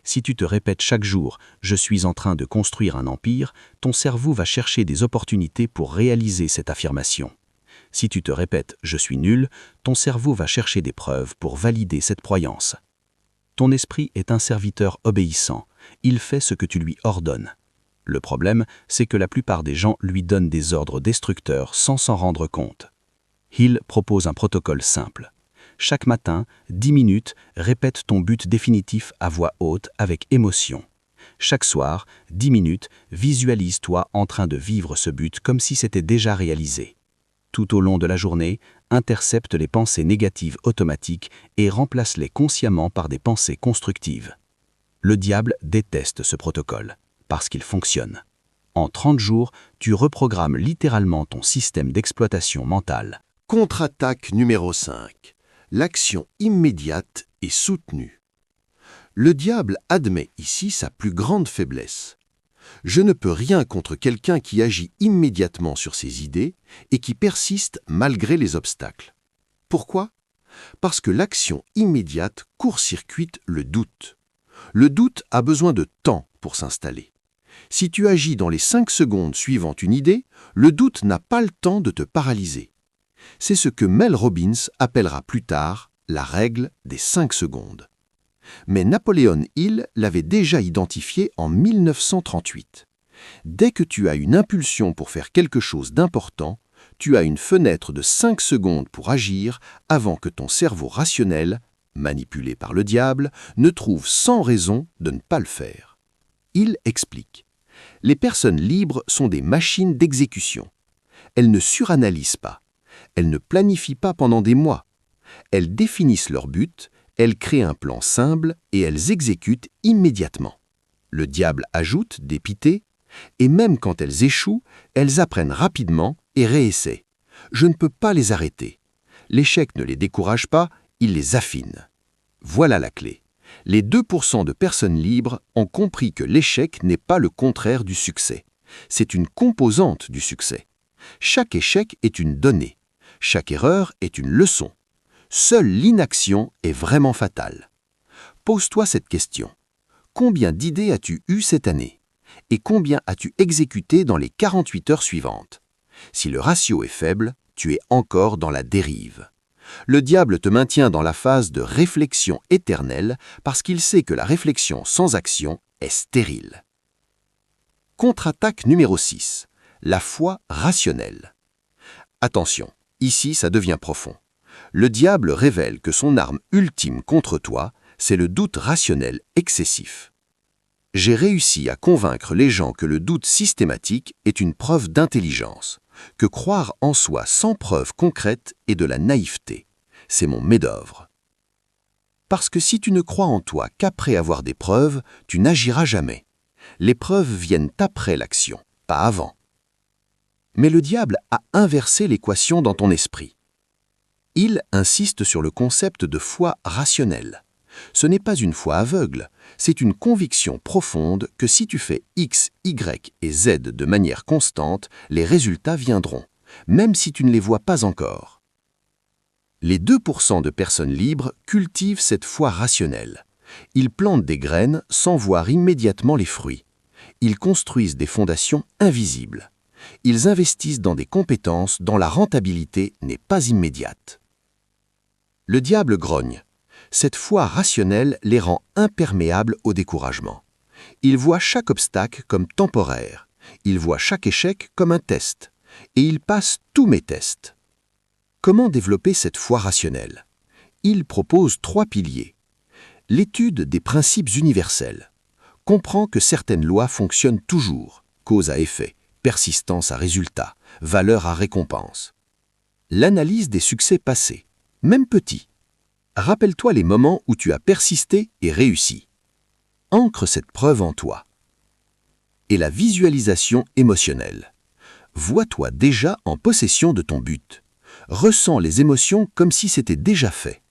Si tu te répètes chaque jour « je suis en train de construire un empire », ton cerveau va chercher des opportunités pour réaliser cette affirmation. Si tu te répètes « je suis nul », ton cerveau va chercher des preuves pour valider cette croyance. Ton esprit est un serviteur obéissant, il fait ce que tu lui ordonnes. Le problème, c'est que la plupart des gens lui donnent des ordres destructeurs sans s'en rendre compte. Hill propose un protocole simple. Chaque matin, 10 minutes, répète ton but définitif à voix haute avec émotion. Chaque soir, 10 minutes, visualise-toi en train de vivre ce but comme si c'était déjà réalisé. Tout au long de la journée, intercepte les pensées négatives automatiques et remplace-les consciemment par des pensées constructives. Le diable déteste ce protocole, parce qu'il fonctionne. En 30 jours, tu reprogrammes littéralement ton système d'exploitation mentale. Contre-attaque numéro 5. L'action immédiate est soutenue. Le diable admet ici sa plus grande faiblesse. Je ne peux rien contre quelqu'un qui agit immédiatement sur ses idées et qui persiste malgré les obstacles. Pourquoi ? Parce que l'action immédiate court-circuite le doute. Le doute a besoin de temps pour s'installer. Si tu agis dans les 5 secondes suivant une idée, le doute n'a pas le temps de te paralyser. C'est ce que Mel Robbins appellera plus tard la règle des 5 secondes. Mais Napoleon Hill l'avait déjà identifié en 1938. Dès que tu as une impulsion pour faire quelque chose d'important, tu as une fenêtre de 5 secondes pour agir avant que ton cerveau rationnel, manipulé par le diable, ne trouve sans raison de ne pas le faire. Hill explique. Les personnes libres sont des machines d'exécution. Elles ne suranalysent pas. Elles ne planifient pas pendant des mois. Elles définissent leur but, elles créent un plan simple et elles exécutent immédiatement. Le diable ajoute, dépité, et même quand elles échouent, elles apprennent rapidement et réessaient. Je ne peux pas les arrêter. L'échec ne les décourage pas, il les affine. Voilà la clé. Les 2% de personnes libres ont compris que l'échec n'est pas le contraire du succès. C'est une composante du succès. Chaque échec est une donnée. Chaque erreur est une leçon. Seule l'inaction est vraiment fatale. Pose-toi cette question. Combien d'idées as-tu eues cette année ? Et combien as-tu exécuté dans les 48 heures suivantes ? Si le ratio est faible, tu es encore dans la dérive. Le diable te maintient dans la phase de réflexion éternelle parce qu'il sait que la réflexion sans action est stérile. Contre-attaque numéro 6. La foi rationnelle. Attention, ici ça devient profond. Le diable révèle que son arme ultime contre toi, c'est le doute rationnel excessif. J'ai réussi à convaincre les gens que le doute systématique est une preuve d'intelligence, que croire en soi sans preuve concrète est de la naïveté. C'est mon main-d'œuvre. Parce que si tu ne crois en toi qu'après avoir des preuves, tu n'agiras jamais. Les preuves viennent après l'action, pas avant. Mais le diable a inversé l'équation dans ton esprit. Il insiste sur le concept de foi rationnelle. Ce n'est pas une foi aveugle, c'est une conviction profonde que si tu fais X, Y et Z de manière constante, les résultats viendront, même si tu ne les vois pas encore. Les 2% de personnes libres cultivent cette foi rationnelle. Ils plantent des graines sans voir immédiatement les fruits. Ils construisent des fondations invisibles. Ils investissent dans des compétences dont la rentabilité n'est pas immédiate. Le diable grogne. Cette foi rationnelle les rend imperméables au découragement. Ils voient chaque obstacle comme temporaire. Ils voient chaque échec comme un test. Et ils passent tous mes tests. Comment développer cette foi rationnelle? Il propose 3 piliers. L'étude des principes universels. Comprend que certaines lois fonctionnent toujours, cause à effet, persistance à résultat, valeur à récompense. L'analyse des succès passés, même petits. Rappelle-toi les moments où tu as persisté et réussi. Ancre cette preuve en toi. Et la visualisation émotionnelle. Vois-toi déjà en possession de ton but. Ressens les émotions comme si c'était déjà fait.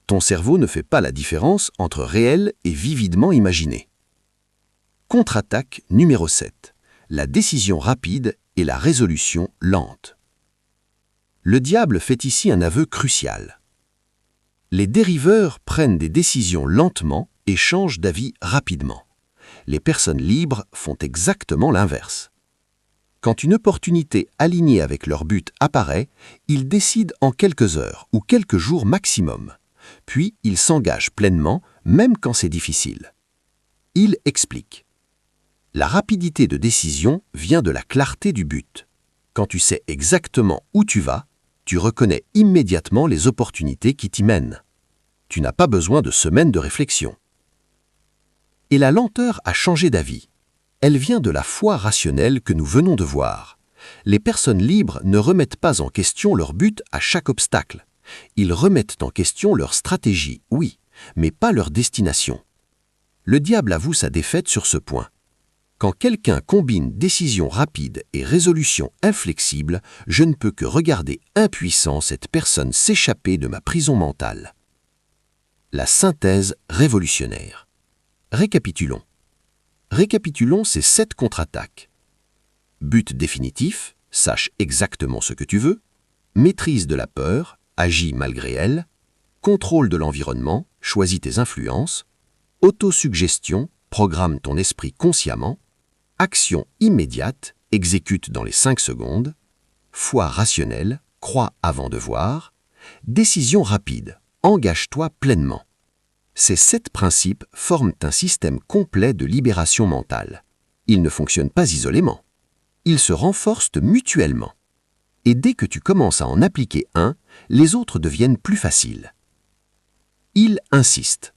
Ton cerveau ne fait pas la différence entre réel et vividement imaginé. Contre-attaque numéro 7. La décision rapide et la résolution lente. Le diable fait ici un aveu crucial. Les dériveurs prennent des décisions lentement et changent d'avis rapidement. Les personnes libres font exactement l'inverse. Quand une opportunité alignée avec leur but apparaît, ils décident en quelques heures ou quelques jours maximum. Puis ils s'engagent pleinement, même quand c'est difficile. Il explique. La rapidité de décision vient de la clarté du but. Quand tu sais exactement où tu vas, tu reconnais immédiatement les opportunités qui t'y mènent. Tu n'as pas besoin de semaines de réflexion. Et la lenteur a changé d'avis. Elle vient de la foi rationnelle que nous venons de voir. Les personnes libres ne remettent pas en question leur but à chaque obstacle. Ils remettent en question leur stratégie, oui, mais pas leur destination. Le diable avoue sa défaite sur ce point. Quand quelqu'un combine décision rapide et résolution inflexible, je ne peux que regarder impuissant cette personne s'échapper de ma prison mentale. La synthèse révolutionnaire. Récapitulons. Récapitulons ces 7 contre-attaques. But définitif, sache exactement ce que tu veux. Maîtrise de la peur, agis malgré elle. Contrôle de l'environnement, choisis tes influences. Autosuggestion, programme ton esprit consciemment. Action immédiate, exécute dans les 5 secondes. Foi rationnelle, crois avant de voir. Décision rapide, engage-toi pleinement. Ces 7 principes forment un système complet de libération mentale. Ils ne fonctionnent pas isolément. Ils se renforcent mutuellement. Et dès que tu commences à en appliquer un, les autres deviennent plus faciles. Il insiste.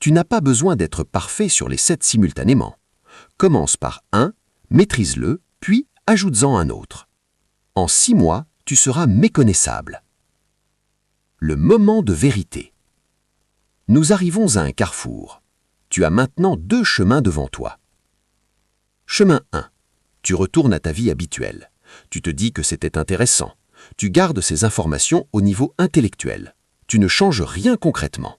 Tu n'as pas besoin d'être parfait sur les 7 simultanément. Commence par un, maîtrise-le, puis ajoute-en un autre. En 6 mois, tu seras méconnaissable. Le moment de vérité. Nous arrivons à un carrefour. Tu as maintenant 2 chemins devant toi. Chemin 1. Tu retournes à ta vie habituelle. Tu te dis que c'était intéressant. Tu gardes ces informations au niveau intellectuel. Tu ne changes rien concrètement.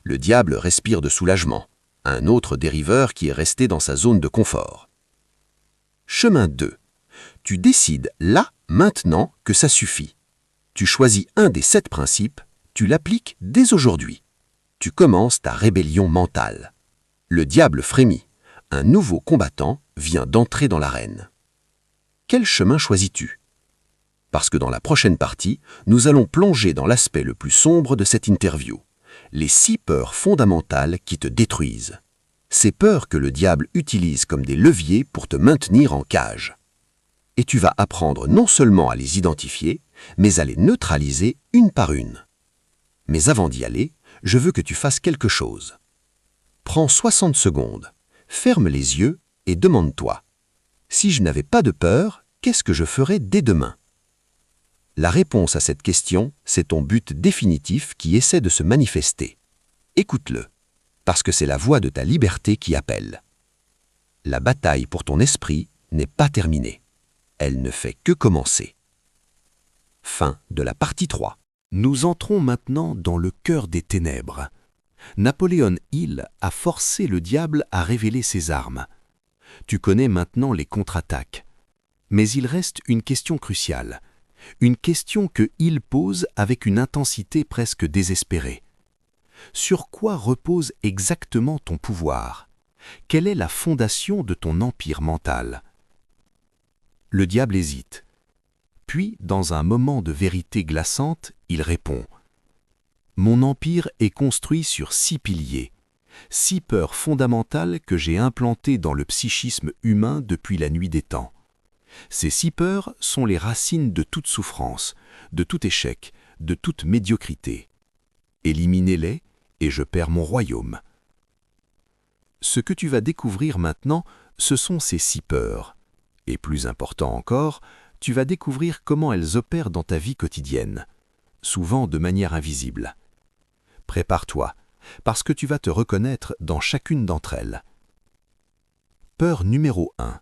Le diable respire de soulagement. Un autre dériveur qui est resté dans sa zone de confort. Chemin 2. Tu décides là, maintenant, que ça suffit. Tu choisis un des 7 principes, tu l'appliques dès aujourd'hui. Tu commences ta rébellion mentale. Le diable frémit. Un nouveau combattant vient d'entrer dans l'arène. Quel chemin choisis-tu? Parce que dans la prochaine partie, nous allons plonger dans l'aspect le plus sombre de cette interview. Les 6 peurs fondamentales qui te détruisent. Ces peurs que le diable utilise comme des leviers pour te maintenir en cage. Et tu vas apprendre non seulement à les identifier, mais à les neutraliser une par une. Mais avant d'y aller, je veux que tu fasses quelque chose. Prends 60 secondes, ferme les yeux et demande-toi. Si je n'avais pas de peur, qu'est-ce que je ferais dès demain? La réponse à cette question, c'est ton but définitif qui essaie de se manifester. Écoute-le, parce que c'est la voix de ta liberté qui appelle. La bataille pour ton esprit n'est pas terminée. Elle ne fait que commencer. Fin de la partie 3. Nous entrons maintenant dans le cœur des ténèbres. Napoléon Hill a forcé le diable à révéler ses armes. Tu connais maintenant les contre-attaques. Mais il reste une question cruciale. Une question que Hill pose avec une intensité presque désespérée. Sur quoi repose exactement ton pouvoir? Quelle est la fondation de ton empire mental? Le diable hésite. Puis, dans un moment de vérité glaçante, il répond « Mon empire est construit sur 6 piliers, 6 peurs fondamentales que j'ai implantées dans le psychisme humain depuis la nuit des temps. Ces 6 peurs sont les racines de toute souffrance, de tout échec, de toute médiocrité. Éliminez-les et je perds mon royaume. » Ce que tu vas découvrir maintenant, ce sont ces 6 peurs. Et plus important encore, tu vas découvrir comment elles opèrent dans ta vie quotidienne, souvent de manière invisible. Prépare-toi, parce que tu vas te reconnaître dans chacune d'entre elles. Peur numéro 1.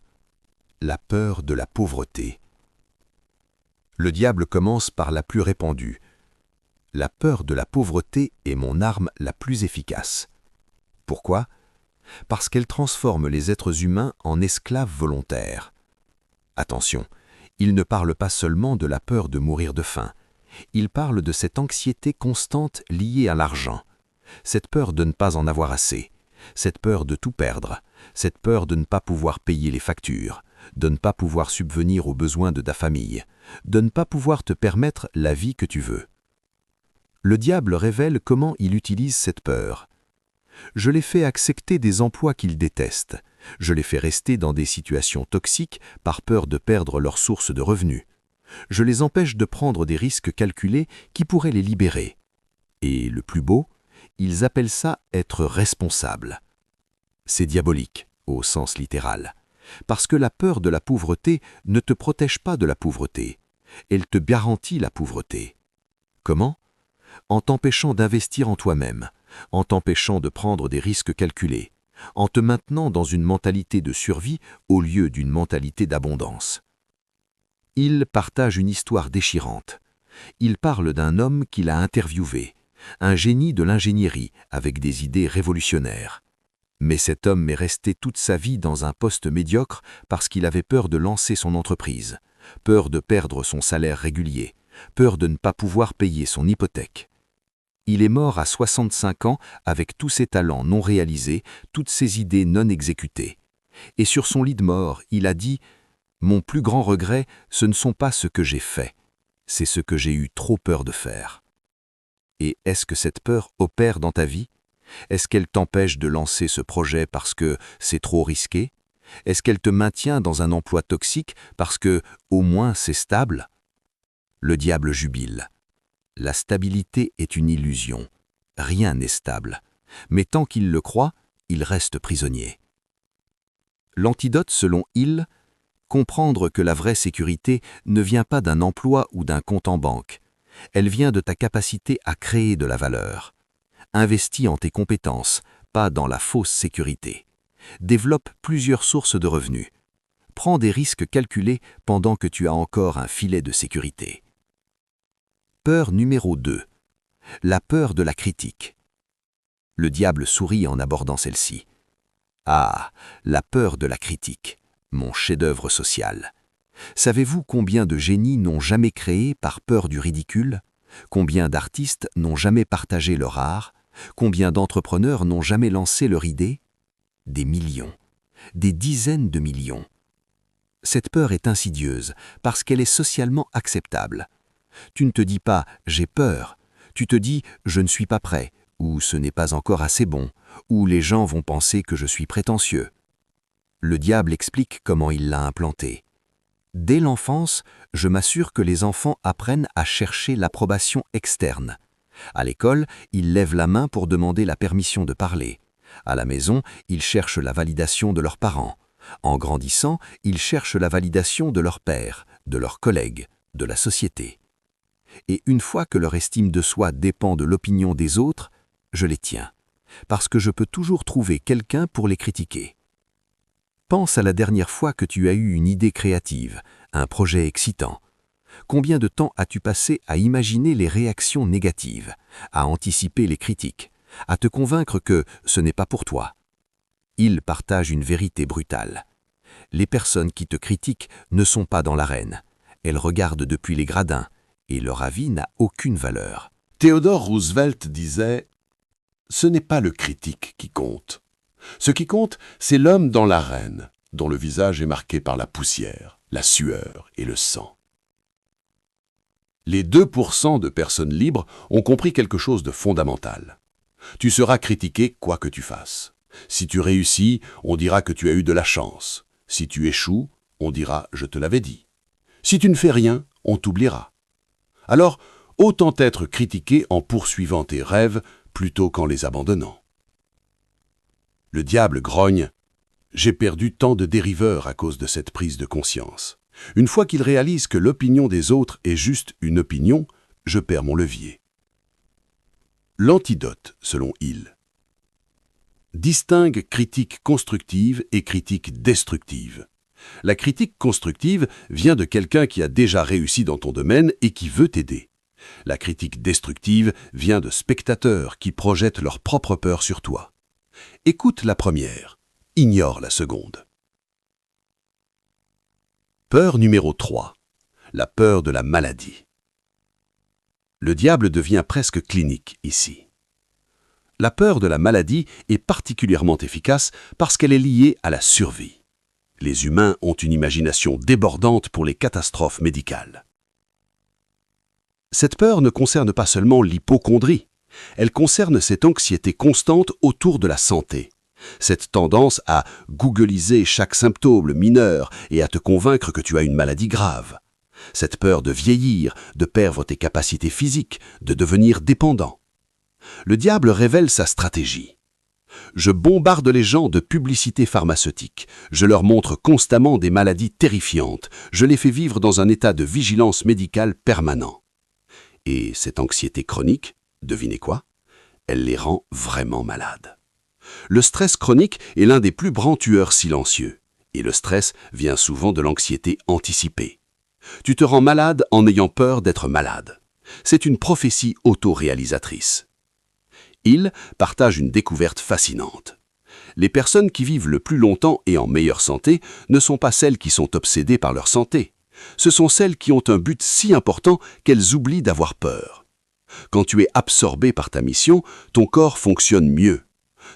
La peur de la pauvreté. Le diable commence par la plus répandue. La peur de la pauvreté est mon arme la plus efficace. Pourquoi? Parce qu'elle transforme les êtres humains en esclaves volontaires. Attention, il ne parle pas seulement de la peur de mourir de faim. Il parle de cette anxiété constante liée à l'argent, cette peur de ne pas en avoir assez, cette peur de tout perdre, cette peur de ne pas pouvoir payer les factures, de ne pas pouvoir subvenir aux besoins de ta famille, de ne pas pouvoir te permettre la vie que tu veux. Le diable révèle comment il utilise cette peur. Je les fais accepter des emplois qu'ils détestent. Je les fais rester dans des situations toxiques par peur de perdre leur source de revenus. Je les empêche de prendre des risques calculés qui pourraient les libérer. Et le plus beau, ils appellent ça être responsable. C'est diabolique, au sens littéral. Parce que la peur de la pauvreté ne te protège pas de la pauvreté. Elle te garantit la pauvreté. Comment? En t'empêchant d'investir en toi-même, en t'empêchant de prendre des risques calculés, en te maintenant dans une mentalité de survie au lieu d'une mentalité d'abondance. Il partage une histoire déchirante. Il parle d'un homme qu'il a interviewé, un génie de l'ingénierie avec des idées révolutionnaires. Mais cet homme est resté toute sa vie dans un poste médiocre parce qu'il avait peur de lancer son entreprise, peur de perdre son salaire régulier, peur de ne pas pouvoir payer son hypothèque. Il est mort à 65 ans avec tous ses talents non réalisés, toutes ses idées non exécutées. Et sur son lit de mort, il a dit « Mon plus grand regret, ce ne sont pas ce que j'ai fait, c'est ce que j'ai eu trop peur de faire. » Et est-ce que cette peur opère dans ta vie? Est-ce qu'elle t'empêche de lancer ce projet parce que c'est trop risqué? Est-ce qu'elle te maintient dans un emploi toxique parce que, au moins, c'est stable? Le diable jubile. La stabilité est une illusion. Rien n'est stable. Mais tant qu'il le croit, il reste prisonnier. L'antidote, selon Hill, comprendre que la vraie sécurité ne vient pas d'un emploi ou d'un compte en banque. Elle vient de ta capacité à créer de la valeur. Investis en tes compétences, pas dans la fausse sécurité. Développe plusieurs sources de revenus. Prends des risques calculés pendant que tu as encore un filet de sécurité. Peur numéro 2. La peur de la critique. Le diable sourit en abordant celle-ci. Ah, la peur de la critique, mon chef-d'œuvre social. Savez-vous combien de génies n'ont jamais créé par peur du ridicule? Combien d'artistes n'ont jamais partagé leur art? Combien d'entrepreneurs n'ont jamais lancé leur idée? Des millions, des dizaines de millions. Cette peur est insidieuse parce qu'elle est socialement acceptable. Tu ne te dis pas « j'ai peur », tu te dis « je ne suis pas prêt » ou « ce n'est pas encore assez bon » ou « les gens vont penser que je suis prétentieux ». Le diable explique comment il l'a implanté. Dès l'enfance, je m'assure que les enfants apprennent à chercher l'approbation externe. À l'école, ils lèvent la main pour demander la permission de parler. À la maison, ils cherchent la validation de leurs parents. En grandissant, ils cherchent la validation de leur père, de leurs collègues, de la société. Et une fois que leur estime de soi dépend de l'opinion des autres, je les tiens, parce que je peux toujours trouver quelqu'un pour les critiquer. Pense à la dernière fois que tu as eu une idée créative, un projet excitant. Combien de temps as-tu passé à imaginer les réactions négatives, à anticiper les critiques, à te convaincre que ce n'est pas pour toi? Il partage une vérité brutale. Les personnes qui te critiquent ne sont pas dans l'arène. elles regardent depuis les gradins, et leur avis n'a aucune valeur. Theodore Roosevelt disait « Ce n'est pas le critique qui compte. Ce qui compte, c'est l'homme dans l'arène, dont le visage est marqué par la poussière, la sueur et le sang. » Les 2% de personnes libres ont compris quelque chose de fondamental. Tu seras critiqué quoi que tu fasses. Si tu réussis, on dira que tu as eu de la chance. Si tu échoues, on dira « je te l'avais dit ». Si tu ne fais rien, on t'oubliera. Alors, autant être critiqué en poursuivant tes rêves plutôt qu'en les abandonnant. Le diable grogne « J'ai perdu tant de dériveurs à cause de cette prise de conscience. Une fois qu'il réalise que l'opinion des autres est juste une opinion, je perds mon levier. » L'antidote, selon Hill. Distingue critique constructive et critique destructive. La critique constructive vient de quelqu'un qui a déjà réussi dans ton domaine et qui veut t'aider. La critique destructive vient de spectateurs qui projettent leur propre peur sur toi. Écoute la première, ignore la seconde. Peur numéro 3. La peur de la maladie. Le diable devient presque clinique ici. La peur de la maladie est particulièrement efficace parce qu'elle est liée à la survie. Les humains ont une imagination débordante pour les catastrophes médicales. Cette peur ne concerne pas seulement l'hypocondrie, elle concerne cette anxiété constante autour de la santé. Cette tendance à googliser chaque symptôme mineur et à te convaincre que tu as une maladie grave. Cette peur de vieillir, de perdre tes capacités physiques, de devenir dépendant. Le diable révèle sa stratégie. Je bombarde les gens de publicités pharmaceutiques. Je leur montre constamment des maladies terrifiantes. Je les fais vivre dans un état de vigilance médicale permanent. Et cette anxiété chronique, devinez quoi? Elle les rend vraiment malades. Le stress chronique est l'un des plus grands tueurs silencieux. Et le stress vient souvent de l'anxiété anticipée. Tu te rends malade en ayant peur d'être malade. C'est une prophétie auto-réalisatrice. Hill partage une découverte fascinante. Les personnes qui vivent le plus longtemps et en meilleure santé ne sont pas celles qui sont obsédées par leur santé. Ce sont celles qui ont un but si important qu'elles oublient d'avoir peur. Quand tu es absorbé par ta mission, ton corps fonctionne mieux.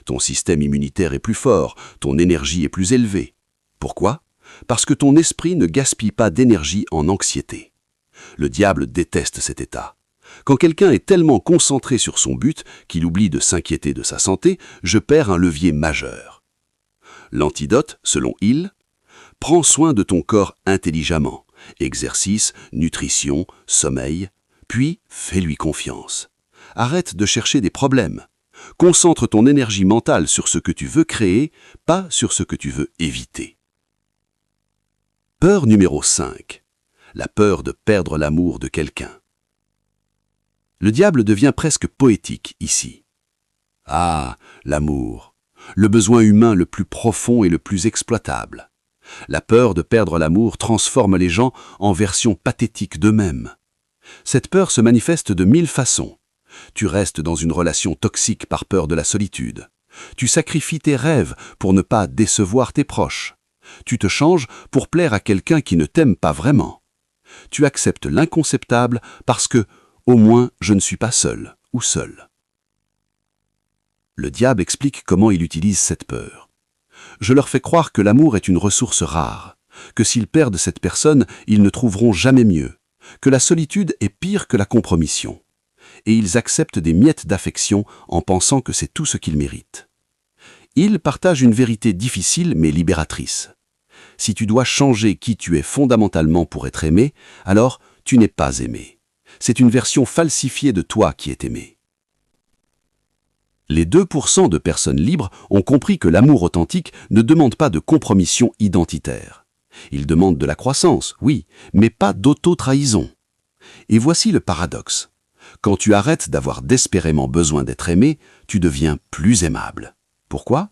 Ton système immunitaire est plus fort, ton énergie est plus élevée. Pourquoi ? Parce que ton esprit ne gaspille pas d'énergie en anxiété. Le diable déteste cet état. Quand quelqu'un est tellement concentré sur son but qu'il oublie de s'inquiéter de sa santé, je perds un levier majeur. L'antidote, selon Hill, prends soin de ton corps intelligemment. Exercice, nutrition, sommeil, puis fais-lui confiance. Arrête de chercher des problèmes. Concentre ton énergie mentale sur ce que tu veux créer, pas sur ce que tu veux éviter. Peur numéro 5. La peur de perdre l'amour de quelqu'un. Le diable devient presque poétique ici. Ah, l'amour, le besoin humain le plus profond et le plus exploitable. La peur de perdre l'amour transforme les gens en versions pathétiques d'eux-mêmes. Cette peur se manifeste de 1000 façons. Tu restes dans une relation toxique par peur de la solitude. Tu sacrifies tes rêves pour ne pas décevoir tes proches. Tu te changes pour plaire à quelqu'un qui ne t'aime pas vraiment. Tu acceptes l'inconceptable parce que, au moins, je ne suis pas seul ou seul. Le diable explique comment il utilise cette peur. Je leur fais croire que l'amour est une ressource rare, que s'ils perdent cette personne, ils ne trouveront jamais mieux, que la solitude est pire que la compromission. Et ils acceptent des miettes d'affection en pensant que c'est tout ce qu'ils méritent. Ils partagent une vérité difficile mais libératrice. Si tu dois changer qui tu es fondamentalement pour être aimé, alors tu n'es pas aimé. C'est une version falsifiée de toi qui est aimé. Les 2% de personnes libres ont compris que l'amour authentique ne demande pas de compromission identitaire. Il demande de la croissance, oui, mais pas d'auto-trahison. Et voici le paradoxe. Quand tu arrêtes d'avoir désespérément besoin d'être aimé, tu deviens plus aimable. Pourquoi ?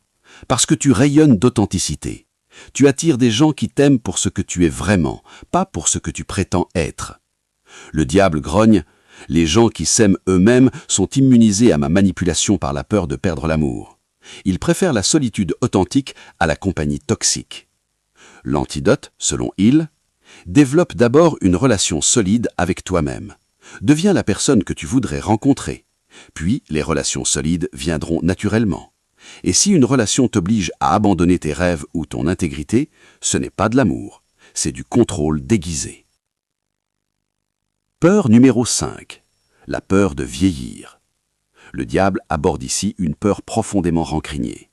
Parce que tu rayonnes d'authenticité. Tu attires des gens qui t'aiment pour ce que tu es vraiment, pas pour ce que tu prétends être. Le diable grogne. Les gens qui s'aiment eux-mêmes sont immunisés à ma manipulation par la peur de perdre l'amour. Ils préfèrent la solitude authentique à la compagnie toxique. L'antidote, selon Hill, Développe d'abord une relation solide avec toi-même. Deviens la personne que tu voudrais rencontrer. Puis, les relations solides viendront naturellement. Et si une relation t'oblige à abandonner tes rêves ou ton intégrité, ce n'est pas de l'amour, c'est du contrôle déguisé. Peur numéro 5. La peur de vieillir. Le diable aborde ici une peur profondément rancunière.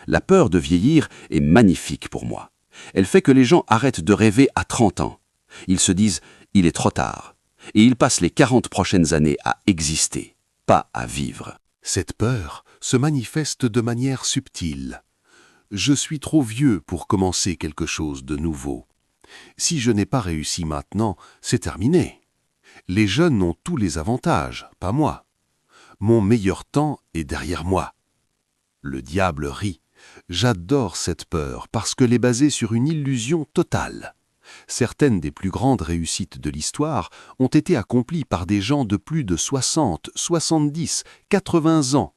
La peur de vieillir est magnifique pour moi. Elle fait que les gens arrêtent de rêver à 30 ans. Ils se disent « il est trop tard » et ils passent les 40 prochaines années à exister, pas à vivre. Cette peur se manifeste de manière subtile. Je suis trop vieux pour commencer quelque chose de nouveau. Si je n'ai pas réussi maintenant, c'est terminé. Les jeunes ont tous les avantages, pas moi. Mon meilleur temps est derrière moi. Le diable rit. J'adore cette peur parce qu'elle est basée sur une illusion totale. Certaines des plus grandes réussites de l'histoire ont été accomplies par des gens de plus de 60, 70, 80 ans.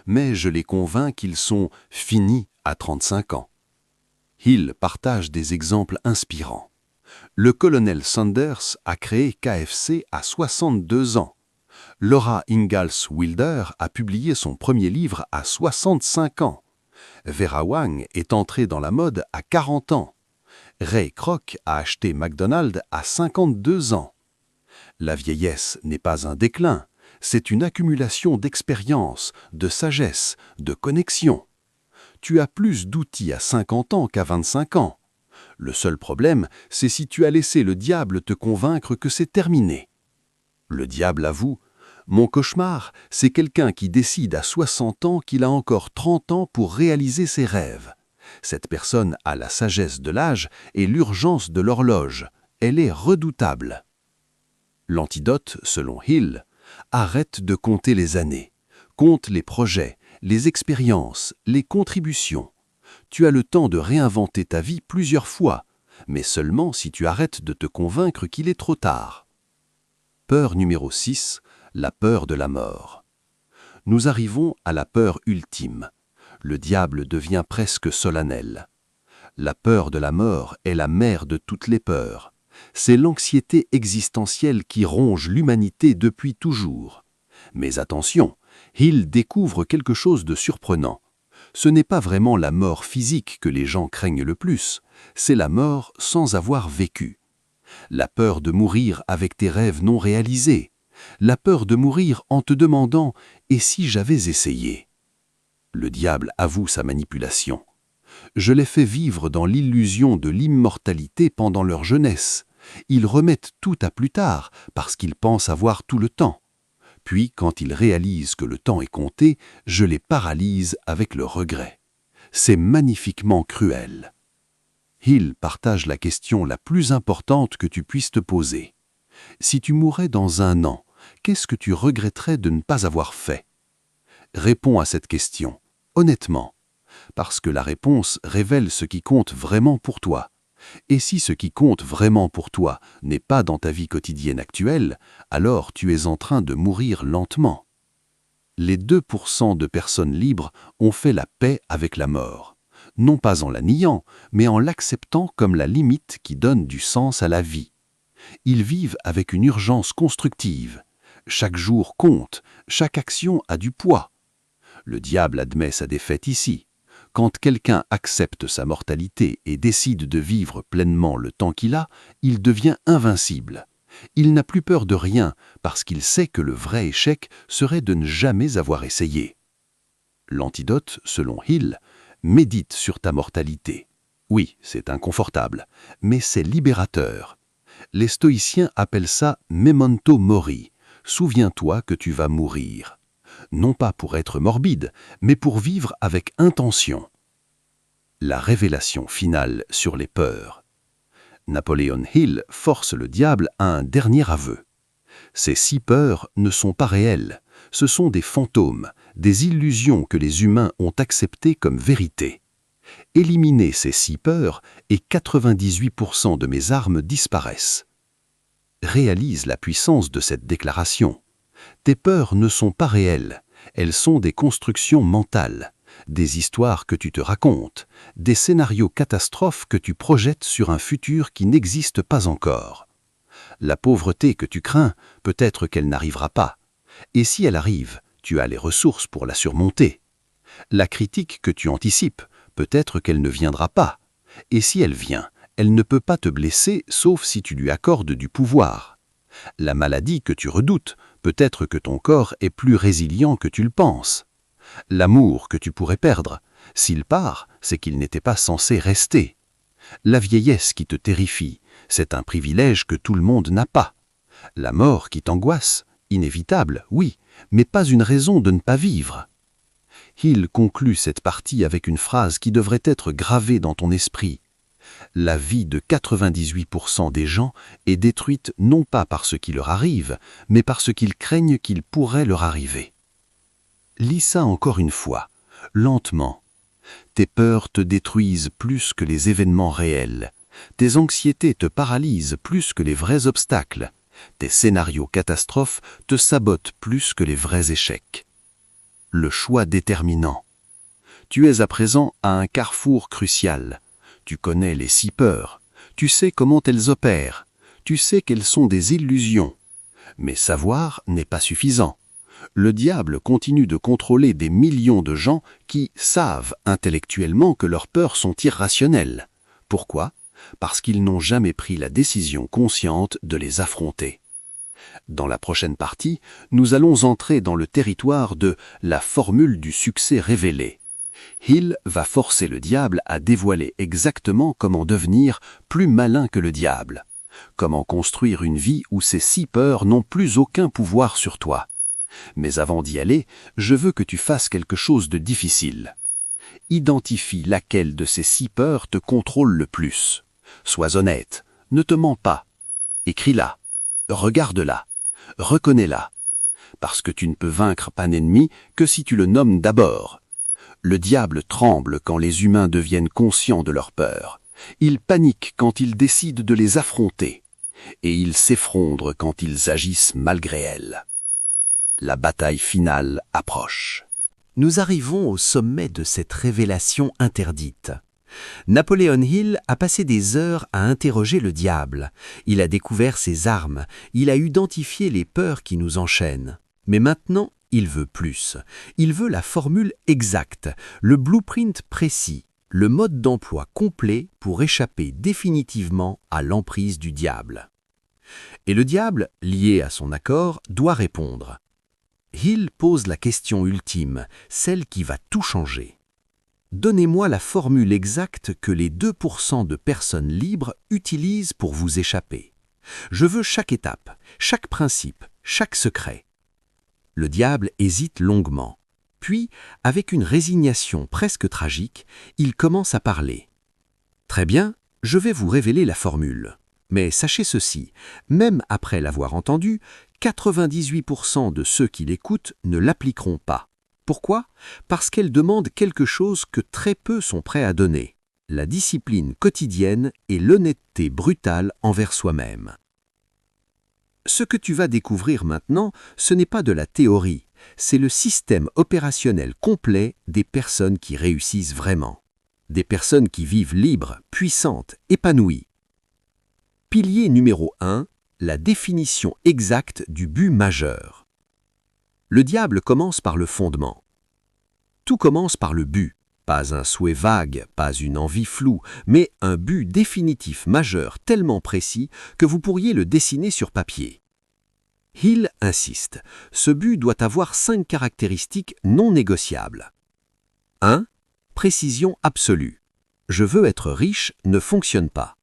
Mais je les convainc qu'ils sont finis à 35 ans. Hill partage des exemples inspirants. Le colonel Sanders a créé KFC à 62 ans. Laura Ingalls Wilder a publié son premier livre à 65 ans. Vera Wang est entrée dans la mode à 40 ans. Ray Kroc a acheté McDonald's à 52 ans. La vieillesse n'est pas un déclin, c'est une accumulation d'expérience, de sagesse, de connexion. Tu as plus d'outils à 50 ans qu'à 25 ans. Le seul problème, c'est si tu as laissé le diable te convaincre que c'est terminé. Le diable avoue, « Mon cauchemar, c'est quelqu'un qui décide à 60 ans qu'il a encore 30 ans pour réaliser ses rêves. Cette personne a la sagesse de l'âge et l'urgence de l'horloge. Elle est redoutable. » L'antidote, selon Hill, arrête de compter les années. Compte les projets, les expériences, les contributions. Tu as le temps de réinventer ta vie plusieurs fois, mais seulement si tu arrêtes de te convaincre qu'il est trop tard. Peur numéro 6. La peur de la mort. Nous arrivons à la peur ultime. Le diable devient presque solennel. La peur de la mort est la mère de toutes les peurs. C'est l'anxiété existentielle qui ronge l'humanité depuis toujours. Mais attention, Hill découvre quelque chose de surprenant. Ce n'est pas vraiment la mort physique que les gens craignent le plus, c'est la mort sans avoir vécu. La peur de mourir avec tes rêves non réalisés. La peur de mourir en te demandant « et si j'avais essayé ?» Le diable avoue sa manipulation. Je les fais vivre dans l'illusion de l'immortalité pendant leur jeunesse. Ils remettent tout à plus tard parce qu'ils pensent avoir tout le temps. Puis, quand ils réalisent que le temps est compté, je les paralyse avec le regret. C'est magnifiquement cruel. Hill partage la question la plus importante que tu puisses te poser. Si tu mourais dans 1 an, qu'est-ce que tu regretterais de ne pas avoir fait? Réponds à cette question, honnêtement, parce que la réponse révèle ce qui compte vraiment pour toi. Et si ce qui compte vraiment pour toi n'est pas dans ta vie quotidienne actuelle, alors tu es en train de mourir lentement. Les 2% de personnes libres ont fait la paix avec la mort, non pas en la niant, mais en l'acceptant comme la limite qui donne du sens à la vie. Ils vivent avec une urgence constructive. Chaque jour compte, chaque action a du poids. Le diable admet sa défaite ici. Quand quelqu'un accepte sa mortalité et décide de vivre pleinement le temps qu'il a, il devient invincible. Il n'a plus peur de rien parce qu'il sait que le vrai échec serait de ne jamais avoir essayé. L'antidote, selon Hill, médite sur ta mortalité. Oui, c'est inconfortable, mais c'est libérateur. Les stoïciens appellent ça « memento mori », souviens-toi que tu vas mourir. Non pas pour être morbide, mais pour vivre avec intention. La révélation finale sur les peurs. Napoléon Hill force le diable à un dernier aveu. Ces 6 peurs ne sont pas réelles, ce sont des fantômes, des illusions que les humains ont acceptées comme vérité. Éliminez ces 6 peurs et 98% de mes armes disparaissent. Réalise la puissance de cette déclaration. Tes peurs ne sont pas réelles, elles sont des constructions mentales. des histoires que tu te racontes, des scénarios catastrophes que tu projettes sur un futur qui n'existe pas encore. La pauvreté que tu crains, peut-être qu'elle n'arrivera pas. Et si elle arrive, tu as les ressources pour la surmonter. La critique que tu anticipes, peut-être qu'elle ne viendra pas. Et si elle vient, elle ne peut pas te blesser sauf si tu lui accordes du pouvoir. La maladie que tu redoutes, peut-être que ton corps est plus résilient que tu le penses. L'amour que tu pourrais perdre, s'il part, c'est qu'il n'était pas censé rester. La vieillesse qui te terrifie, c'est un privilège que tout le monde n'a pas. La mort qui t'angoisse, inévitable, oui, mais pas une raison de ne pas vivre. Hill conclut cette partie avec une phrase qui devrait être gravée dans ton esprit. La vie de 98% des gens est détruite non pas par ce qui leur arrive, mais par ce qu'ils craignent qu'il pourrait leur arriver. Lis ça encore une fois, lentement. Tes peurs te détruisent plus que les événements réels. Tes anxiétés te paralysent plus que les vrais obstacles. Tes scénarios catastrophes te sabotent plus que les vrais échecs. Le choix déterminant. Tu es à présent à un carrefour crucial. Tu connais les 6 peurs. Tu sais comment elles opèrent. Tu sais qu'elles sont des illusions. Mais savoir n'est pas suffisant. Le diable continue de contrôler des millions de gens qui savent intellectuellement que leurs peurs sont irrationnelles. Pourquoi ? Parce qu'ils n'ont jamais pris la décision consciente de les affronter. Dans la prochaine partie, nous allons entrer dans le territoire de la formule du succès révélé. Hill va forcer le diable à dévoiler exactement comment devenir plus malin que le diable. Comment construire une vie où ces 6 peurs n'ont plus aucun pouvoir sur toi. Mais avant d'y aller, je veux que tu fasses quelque chose de difficile. Identifie laquelle de ces 6 peurs te contrôle le plus. Sois honnête, ne te mens pas. Écris-la, regarde-la, reconnais-la. Parce que tu ne peux vaincre un ennemi que si tu le nommes d'abord. Le diable tremble quand les humains deviennent conscients de leurs peurs. Il panique quand ils décident de les affronter. Et il s'effondre quand ils agissent malgré elles. La bataille finale approche. Nous arrivons au sommet de cette révélation interdite. Napoléon Hill a passé des heures à interroger le diable. Il a découvert ses armes. Il a identifié les peurs qui nous enchaînent. Mais maintenant, il veut plus. Il veut la formule exacte, le blueprint précis, le mode d'emploi complet pour échapper définitivement à l'emprise du diable. Et le diable, lié à son accord, doit répondre. Hill pose la question ultime, celle qui va tout changer. Donnez-moi la formule exacte que les 2% de personnes libres utilisent pour vous échapper. Je veux chaque étape, chaque principe, chaque secret. Le diable hésite longuement. Puis, avec une résignation presque tragique, il commence à parler. « Très bien, je vais vous révéler la formule. Mais sachez ceci, même après l'avoir entendue, 98% de ceux qui l'écoutent ne l'appliqueront pas. Pourquoi ? Parce qu'elle demande quelque chose que très peu sont prêts à donner, la discipline quotidienne et l'honnêteté brutale envers soi-même. Ce que tu vas découvrir maintenant, ce n'est pas de la théorie, c'est le système opérationnel complet des personnes qui réussissent vraiment. Des personnes qui vivent libres, puissantes, épanouies. Pilier numéro 1, la définition exacte du but majeur. Le diable commence par le fondement. Tout commence par le but, pas un souhait vague, pas une envie floue, mais un but définitif majeur tellement précis que vous pourriez le dessiner sur papier. Hill insiste, ce but doit avoir 5 caractéristiques non négociables. 1. Précision absolue. Je veux être riche ne fonctionne pas.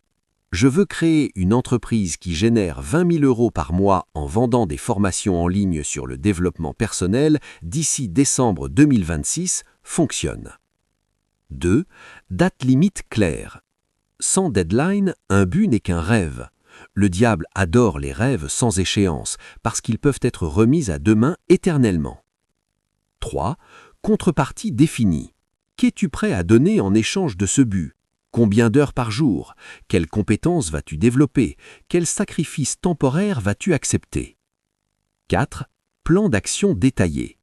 Je veux créer une entreprise qui génère 20 000 € par mois en vendant des formations en ligne sur le développement personnel d'ici décembre 2026, fonctionne. 2. Date limite claire. Sans deadline, un but n'est qu'un rêve. Le diable adore les rêves sans échéance parce qu'ils peuvent être remis à demain éternellement. 3. Contrepartie définie. Qu'es-tu prêt à donner en échange de ce but ? Combien d'heures par jour? Quelles compétences vas-tu développer? Quels sacrifices temporaires vas-tu accepter? 4. Plan d'action détaillé.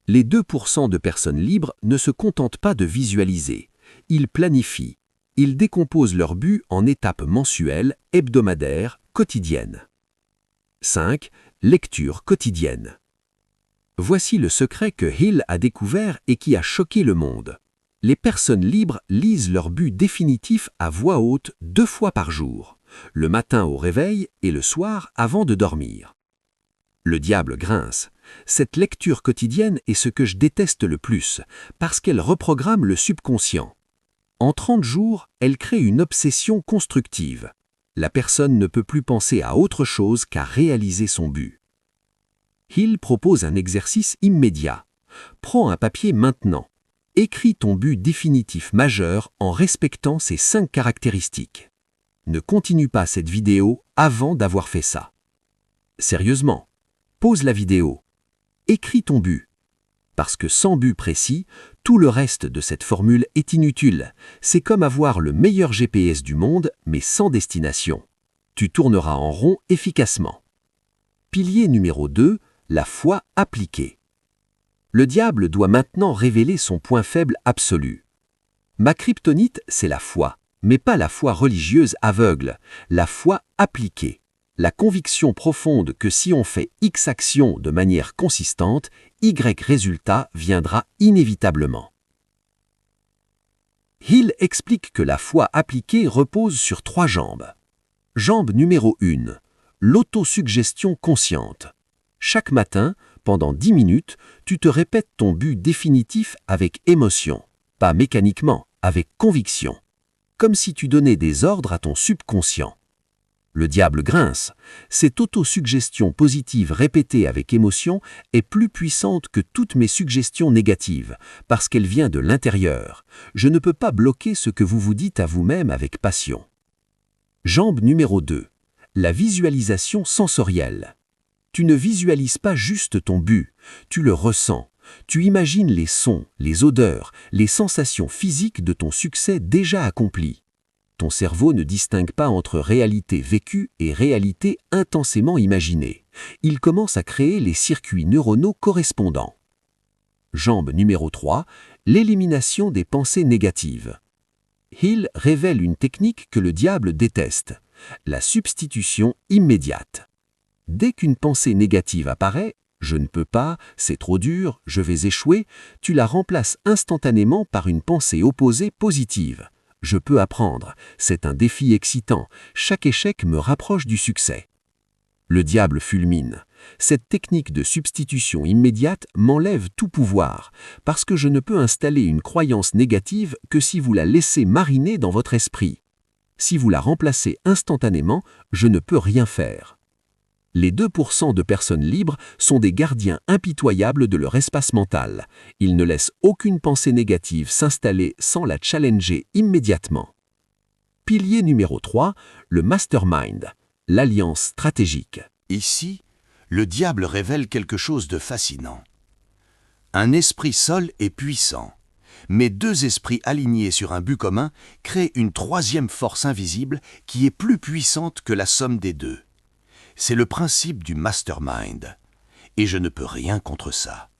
Les 2% de personnes libres ne se contentent pas de visualiser. Ils planifient. Ils décomposent leur but en étapes mensuelles, hebdomadaires, quotidiennes. 5. Lecture quotidienne. Voici le secret que Hill a découvert et qui a choqué le monde. Les personnes libres lisent leur but définitif à voix haute 2 fois par jour, le matin au réveil et le soir avant de dormir. Le diable grince. Cette lecture quotidienne est ce que je déteste le plus, parce qu'elle reprogramme le subconscient. En 30 jours, elle crée une obsession constructive. La personne ne peut plus penser à autre chose qu'à réaliser son but. Hill propose un exercice immédiat. Prends un papier maintenant. Écris ton but définitif majeur en respectant ces 5 caractéristiques. Ne continue pas cette vidéo avant d'avoir fait ça. Sérieusement, pause la vidéo. Écris ton but. Parce que sans but précis, tout le reste de cette formule est inutile. C'est comme avoir le meilleur GPS du monde, mais sans destination. Tu tourneras en rond efficacement. Pilier numéro 2, la foi appliquée. Le diable doit maintenant révéler son point faible absolu. Ma kryptonite, c'est la foi, mais pas la foi religieuse aveugle, la foi appliquée. La conviction profonde que si on fait X action de manière consistante, Y résultat viendra inévitablement. Hill explique que la foi appliquée repose sur 3 jambes. Jambe numéro 1, l'autosuggestion consciente. Chaque matin, pendant 10 minutes, tu te répètes ton but définitif avec émotion, pas mécaniquement, avec conviction, comme si tu donnais des ordres à ton subconscient. Le diable grince. Cette autosuggestion positive répétée avec émotion est plus puissante que toutes mes suggestions négatives, parce qu'elle vient de l'intérieur. Je ne peux pas bloquer ce que vous vous dites à vous-même avec passion. Jambe numéro 2. La visualisation sensorielle. Tu ne visualises pas juste ton but, tu le ressens. Tu imagines les sons, les odeurs, les sensations physiques de ton succès déjà accompli. Ton cerveau ne distingue pas entre réalité vécue et réalité intensément imaginée. Il commence à créer les circuits neuronaux correspondants. Jambe numéro 3, l'élimination des pensées négatives. Hill révèle une technique que le diable déteste, la substitution immédiate. Dès qu'une pensée négative apparaît, « je ne peux pas, c'est trop dur, je vais échouer », tu la remplaces instantanément par une pensée opposée positive. Je peux apprendre, c'est un défi excitant, chaque échec me rapproche du succès. Le diable fulmine. Cette technique de substitution immédiate m'enlève tout pouvoir, parce que je ne peux installer une croyance négative que si vous la laissez mariner dans votre esprit. Si vous la remplacez instantanément, je ne peux rien faire. Les 2% de personnes libres sont des gardiens impitoyables de leur espace mental. Ils ne laissent aucune pensée négative s'installer sans la challenger immédiatement. Pilier numéro 3, le mastermind, l'alliance stratégique. Ici, le diable révèle quelque chose de fascinant. Un esprit seul est puissant, mais 2 esprits alignés sur un but commun créent une 3e force invisible qui est plus puissante que la somme des 2. C'est le principe du mastermind, et je ne peux rien contre ça.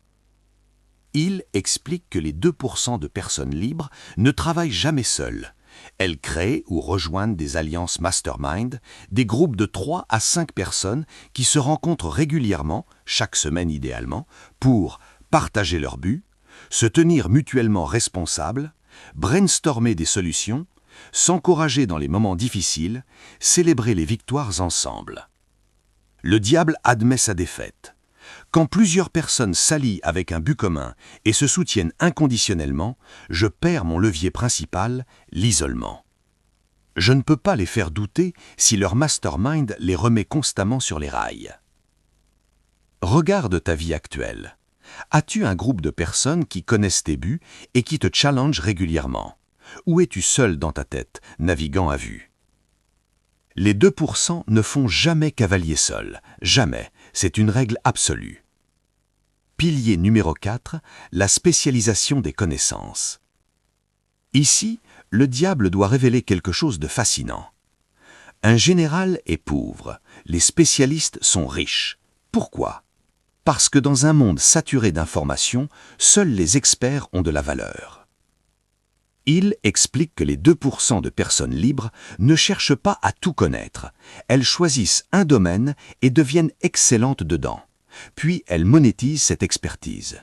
Il explique que les 2% de personnes libres ne travaillent jamais seules. Elles créent ou rejoignent des alliances mastermind, des groupes de 3 à 5 personnes qui se rencontrent régulièrement, chaque semaine idéalement, pour partager leurs buts, se tenir mutuellement responsables, brainstormer des solutions, s'encourager dans les moments difficiles, célébrer les victoires ensemble. Le diable admet sa défaite. Quand plusieurs personnes s'allient avec un but commun et se soutiennent inconditionnellement, je perds mon levier principal, l'isolement. Je ne peux pas les faire douter si leur mastermind les remet constamment sur les rails. Regarde ta vie actuelle. As-tu un groupe de personnes qui connaissent tes buts et qui te challengent régulièrement? Ou es-tu seul dans ta tête, naviguant à vue? Les 2% ne font jamais cavalier seul, jamais, c'est une règle absolue. Pilier numéro 4, la spécialisation des connaissances. Ici, le diable doit révéler quelque chose de fascinant. Un général est pauvre, les spécialistes sont riches. Pourquoi? Parce que dans un monde saturé d'informations, seuls les experts ont de la valeur. Il explique que les 2% de personnes libres ne cherchent pas à tout connaître. Elles choisissent un domaine et deviennent excellentes dedans. Puis elles monétisent cette expertise.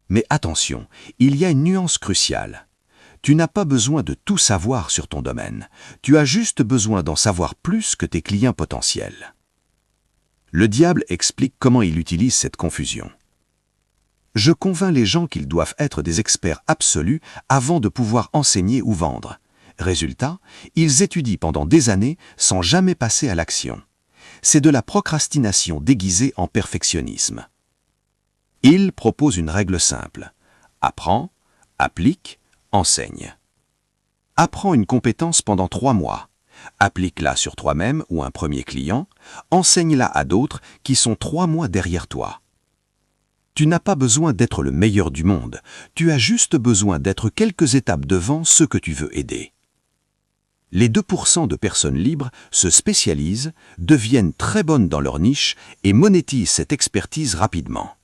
Mais attention, il y a une nuance cruciale. Tu n'as pas besoin de tout savoir sur ton domaine. Tu as juste besoin d'en savoir plus que tes clients potentiels. Le diable explique comment il utilise cette confusion. Je convainc les gens qu'ils doivent être des experts absolus avant de pouvoir enseigner ou vendre. Résultat, ils étudient pendant des années sans jamais passer à l'action. C'est de la procrastination déguisée en perfectionnisme. Il propose une règle simple. Apprends, applique, enseigne. Apprends une compétence pendant 3 mois. Applique-la sur toi-même ou un premier client. Enseigne-la à d'autres qui sont 3 mois derrière toi. Tu n'as pas besoin d'être le meilleur du monde. Tu as juste besoin d'être quelques étapes devant ceux que tu veux aider. Les 2% de personnes libres se spécialisent, deviennent très bonnes dans leur niche et monétisent cette expertise rapidement.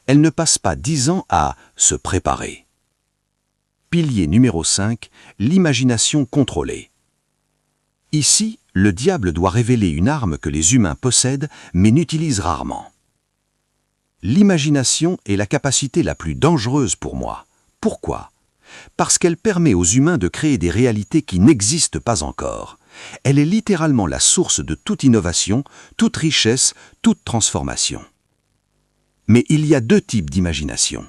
Elles ne passent pas 10 ans à se préparer. Pilier numéro 5, l'imagination contrôlée. Ici, le diable doit révéler une arme que les humains possèdent mais n'utilisent rarement. L'imagination est la capacité la plus dangereuse pour moi. Pourquoi ? Parce qu'elle permet aux humains de créer des réalités qui n'existent pas encore. Elle est littéralement la source de toute innovation, toute richesse, toute transformation. Mais il y a 2 types d'imagination.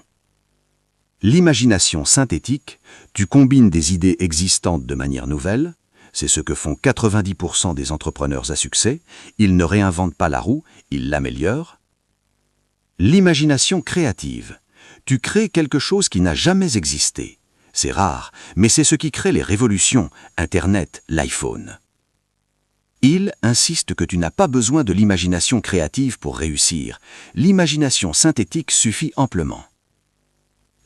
L'imagination synthétique, tu combines des idées existantes de manière nouvelle, c'est ce que font 90% des entrepreneurs à succès, ils ne réinventent pas la roue, ils l'améliorent. L'imagination créative, tu crées quelque chose qui n'a jamais existé. C'est rare, mais c'est ce qui crée les révolutions, Internet, l'iPhone. Il insiste que tu n'as pas besoin de l'imagination créative pour réussir. L'imagination synthétique suffit amplement.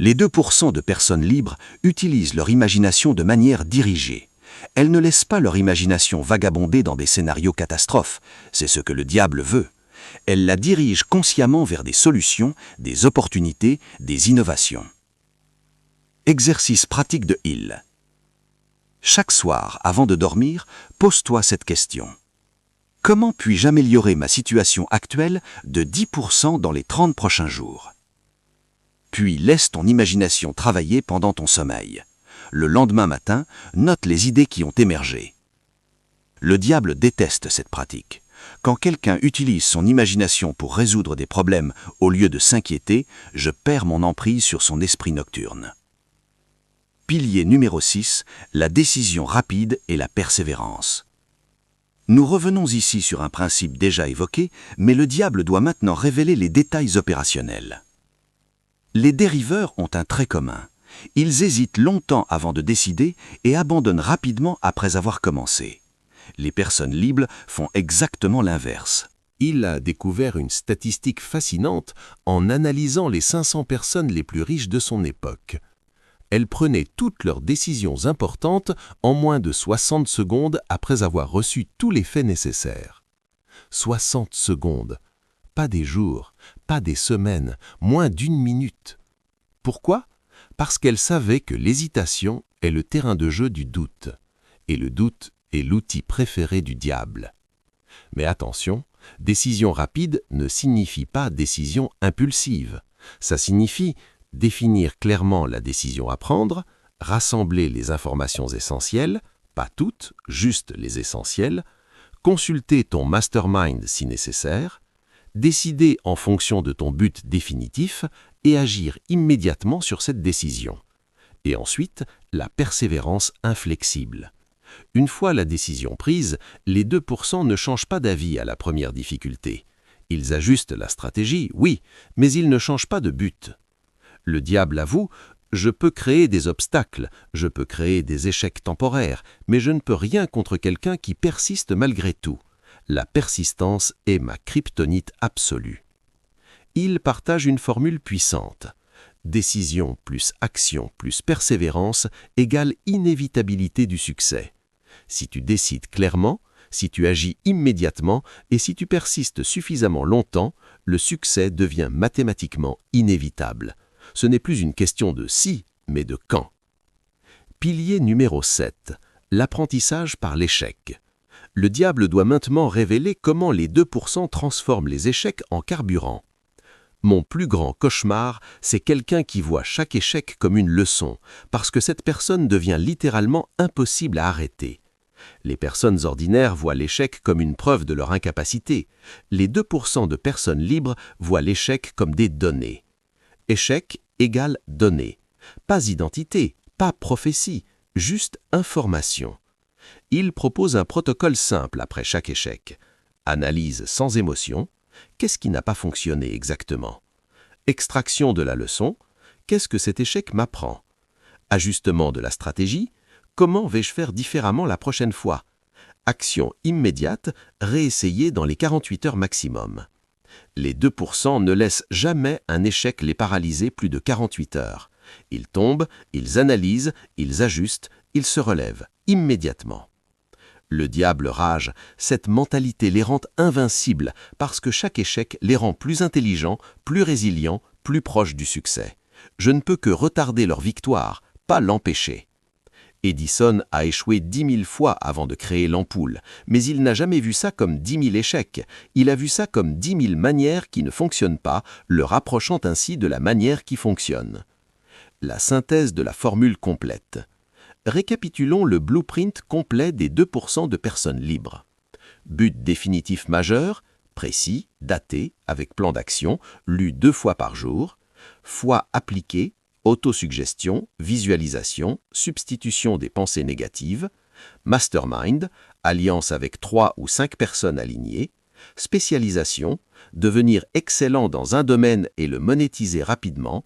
Les 2% de personnes libres utilisent leur imagination de manière dirigée. Elles ne laissent pas leur imagination vagabonder dans des scénarios catastrophes. C'est ce que le diable veut. Elles la dirigent consciemment vers des solutions, des opportunités, des innovations. Exercice pratique de Hill. Chaque soir, avant de dormir, pose-toi cette question. Comment puis-je améliorer ma situation actuelle de 10% dans les 30 prochains jours ? Puis laisse ton imagination travailler pendant ton sommeil. Le lendemain matin, note les idées qui ont émergé. Le diable déteste cette pratique. Quand quelqu'un utilise son imagination pour résoudre des problèmes au lieu de s'inquiéter, je perds mon emprise sur son esprit nocturne. Pilier numéro 6, la décision rapide et la persévérance. Nous revenons ici sur un principe déjà évoqué, mais le diable doit maintenant révéler les détails opérationnels. Les dériveurs ont un trait commun. Ils hésitent longtemps avant de décider et abandonnent rapidement après avoir commencé. Les personnes libres font exactement l'inverse. Il a découvert une statistique fascinante en analysant les 500 personnes les plus riches de son époque. Elles prenaient toutes leurs décisions importantes en moins de 60 secondes après avoir reçu tous les faits nécessaires. 60 secondes. Pas des jours, pas des semaines, moins d'1 minute. Pourquoi ? Parce qu'elles savaient que l'hésitation est le terrain de jeu du doute. Et le doute est l'outil préféré du diable. Mais attention, décision rapide ne signifie pas décision impulsive. Ça signifie définir clairement la décision à prendre, rassembler les informations essentielles, pas toutes, juste les essentielles, consulter ton mastermind si nécessaire, décider en fonction de ton but définitif et agir immédiatement sur cette décision. Et ensuite, la persévérance inflexible. Une fois la décision prise, les 2% ne changent pas d'avis à la première difficulté. Ils ajustent la stratégie, oui, mais ils ne changent pas de but. Le diable avoue, je peux créer des obstacles, je peux créer des échecs temporaires, mais je ne peux rien contre quelqu'un qui persiste malgré tout. La persistance est ma kryptonite absolue. Il partage une formule puissante. Décision plus action plus persévérance égale inévitabilité du succès. Si tu décides clairement, Si tu agis immédiatement et si tu persistes suffisamment longtemps, le succès devient mathématiquement inévitable. Ce n'est plus une question de si, mais de quand. Pilier numéro 7. L'apprentissage par l'échec. Le diable doit maintenant révéler comment les 2% transforment les échecs en carburant. Mon plus grand cauchemar, c'est quelqu'un qui voit chaque échec comme une leçon, parce que cette personne devient littéralement impossible à arrêter. Les personnes ordinaires voient l'échec comme une preuve de leur incapacité. Les 2% de personnes libres voient l'échec comme des données. Échec égale données. Pas identité, pas prophétie, juste information. Il propose un protocole simple après chaque échec. Analyse sans émotion. Qu'est-ce qui n'a pas fonctionné exactement? Extraction de la leçon. Qu'est-ce que cet échec m'apprend? Ajustement de la stratégie. Comment vais-je faire différemment la prochaine fois? Action immédiate, réessayer dans les 48 heures maximum. Les 2% ne laissent jamais un échec les paralyser plus de 48 heures. Ils tombent, ils analysent, ils ajustent, ils se relèvent immédiatement. Le diable rage, cette mentalité les rend invincibles parce que chaque échec les rend plus intelligents, plus résilients, plus proches du succès. Je ne peux que retarder leur victoire, pas l'empêcher. Edison a échoué 10 000 fois avant de créer l'ampoule, mais il n'a jamais vu ça comme 10 000 échecs. Il a vu ça comme 10 000 manières qui ne fonctionnent pas, le rapprochant ainsi de la manière qui fonctionne. La synthèse de la formule complète. Récapitulons le blueprint complet des 2% de personnes libres. But définitif majeur, précis, daté, avec plan d'action, lu 2 fois par jour. Foi appliquée, autosuggestion, visualisation, substitution des pensées négatives. Mastermind, alliance avec 3 ou 5 personnes alignées. Spécialisation, devenir excellent dans un domaine et le monétiser rapidement.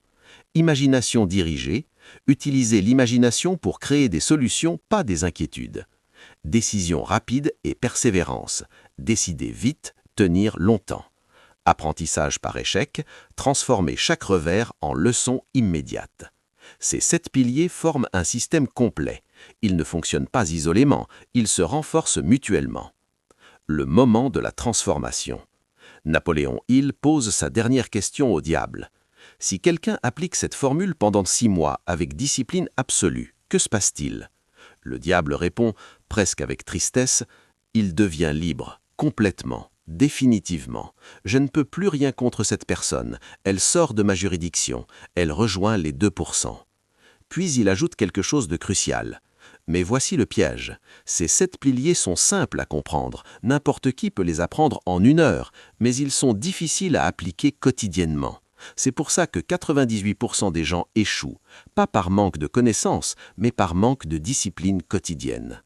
Imagination dirigée, utiliser l'imagination pour créer des solutions, pas des inquiétudes. Décision rapide et persévérance, décider vite, tenir longtemps. Apprentissage par échec, transformer chaque revers en leçon immédiate. Ces 7 piliers forment un système complet. Ils ne fonctionnent pas isolément, ils se renforcent mutuellement. Le moment de la transformation. Napoléon Hill pose sa dernière question au diable. Si quelqu'un applique cette formule pendant 6 mois avec discipline absolue, que se passe-t-il? Le diable répond, presque avec tristesse, « Il devient libre, complètement, définitivement. Je ne peux plus rien contre cette personne. Elle sort de ma juridiction. Elle rejoint les 2%. » Puis il ajoute quelque chose de crucial. Mais voici le piège. Ces 7 piliers sont simples à comprendre. N'importe qui peut les apprendre en 1 heure, mais ils sont difficiles à appliquer quotidiennement. C'est pour ça que 98% des gens échouent, pas par manque de connaissances, mais par manque de discipline quotidienne.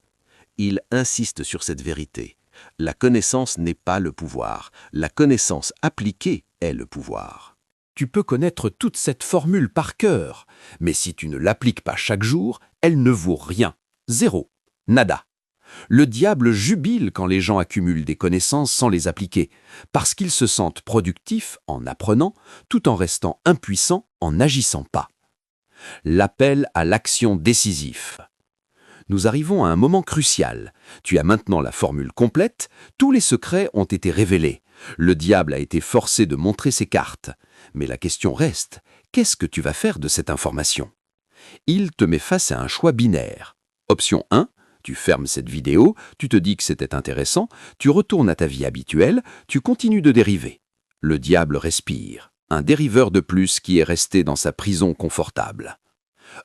Il insiste sur cette vérité. La connaissance n'est pas le pouvoir. La connaissance appliquée est le pouvoir. Tu peux connaître toute cette formule par cœur, mais si tu ne l'appliques pas chaque jour, elle ne vaut rien. Zéro. Nada. Le diable jubile quand les gens accumulent des connaissances sans les appliquer, parce qu'ils se sentent productifs en apprenant, tout en restant impuissants en n'agissant pas. L'appel à l'action décisif. Nous arrivons à un moment crucial. Tu as maintenant la formule complète, tous les secrets ont été révélés. Le diable a été forcé de montrer ses cartes. Mais la question reste, qu'est-ce que tu vas faire de cette information? Il te met face à un choix binaire. Option 1, tu fermes cette vidéo, tu te dis que c'était intéressant, tu retournes à ta vie habituelle, tu continues de dériver. Le diable respire, un dériveur de plus qui est resté dans sa prison confortable.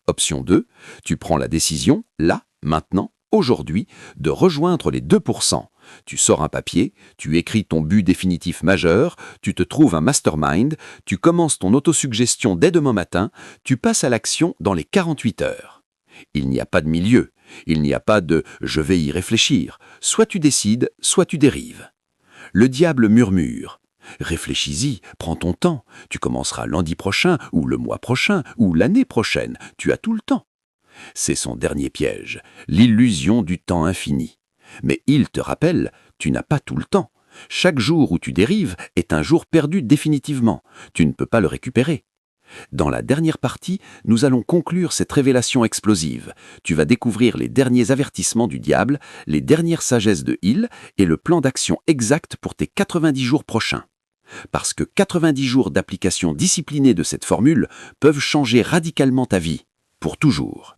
Option 2, tu prends la décision, là, maintenant, aujourd'hui, de rejoindre les 2%. Tu sors un papier, tu écris ton but définitif majeur, tu te trouves un mastermind, tu commences ton autosuggestion dès demain matin, tu passes à l'action dans les 48 heures. Il n'y a pas de milieu, il n'y a pas de « je vais y réfléchir », soit tu décides, soit tu dérives. Le diable murmure. Réfléchis-y, prends ton temps, tu commenceras lundi prochain, ou le mois prochain, ou l'année prochaine, tu as tout le temps. C'est son dernier piège, l'illusion du temps infini. Mais il te rappelle, tu n'as pas tout le temps. Chaque jour où tu dérives est un jour perdu définitivement. Tu ne peux pas le récupérer. Dans la dernière partie, nous allons conclure cette révélation explosive. Tu vas découvrir les derniers avertissements du diable, les dernières sagesses de Hill et le plan d'action exact pour tes 90 jours prochains. Parce que 90 jours d'application disciplinée de cette formule peuvent changer radicalement ta vie, pour toujours.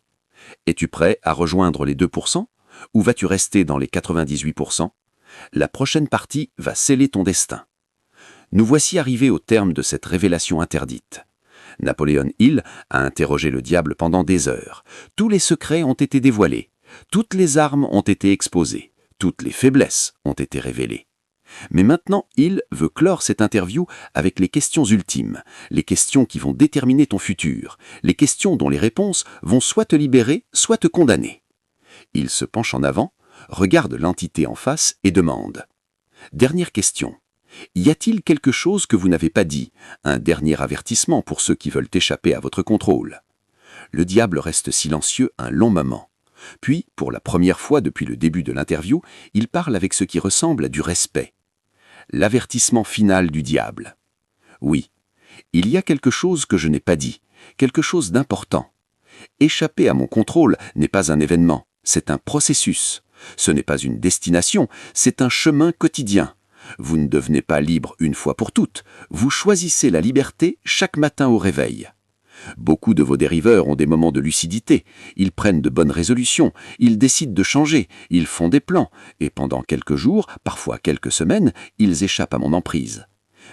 Es-tu prêt à rejoindre les 2% ? Ou vas-tu rester dans les 98% ? La prochaine partie va sceller ton destin. Nous voici arrivés au terme de cette révélation interdite. Napoléon Hill a interrogé le diable pendant des heures. Tous les secrets ont été dévoilés. Toutes les armes ont été exposées. Toutes les faiblesses ont été révélées. Mais maintenant, Hill veut clore cette interview avec les questions ultimes, les questions qui vont déterminer ton futur, les questions dont les réponses vont soit te libérer, soit te condamner. Il se penche en avant, regarde l'entité en face et demande « Dernière question. Y a-t-il quelque chose que vous n'avez pas dit, un dernier avertissement pour ceux qui veulent échapper à votre contrôle ?» Le diable reste silencieux un long moment. Puis, pour la première fois depuis le début de l'interview, il parle avec ce qui ressemble à du respect. L'avertissement final du diable. « Oui, il y a quelque chose que je n'ai pas dit, quelque chose d'important. Échapper à mon contrôle n'est pas un événement, c'est un processus. Ce n'est pas une destination, c'est un chemin quotidien. Vous ne devenez pas libre une fois pour toutes, vous choisissez la liberté chaque matin au réveil. Beaucoup de vos dériveurs ont des moments de lucidité, ils prennent de bonnes résolutions, ils décident de changer, ils font des plans, et pendant quelques jours, parfois quelques semaines, ils échappent à mon emprise.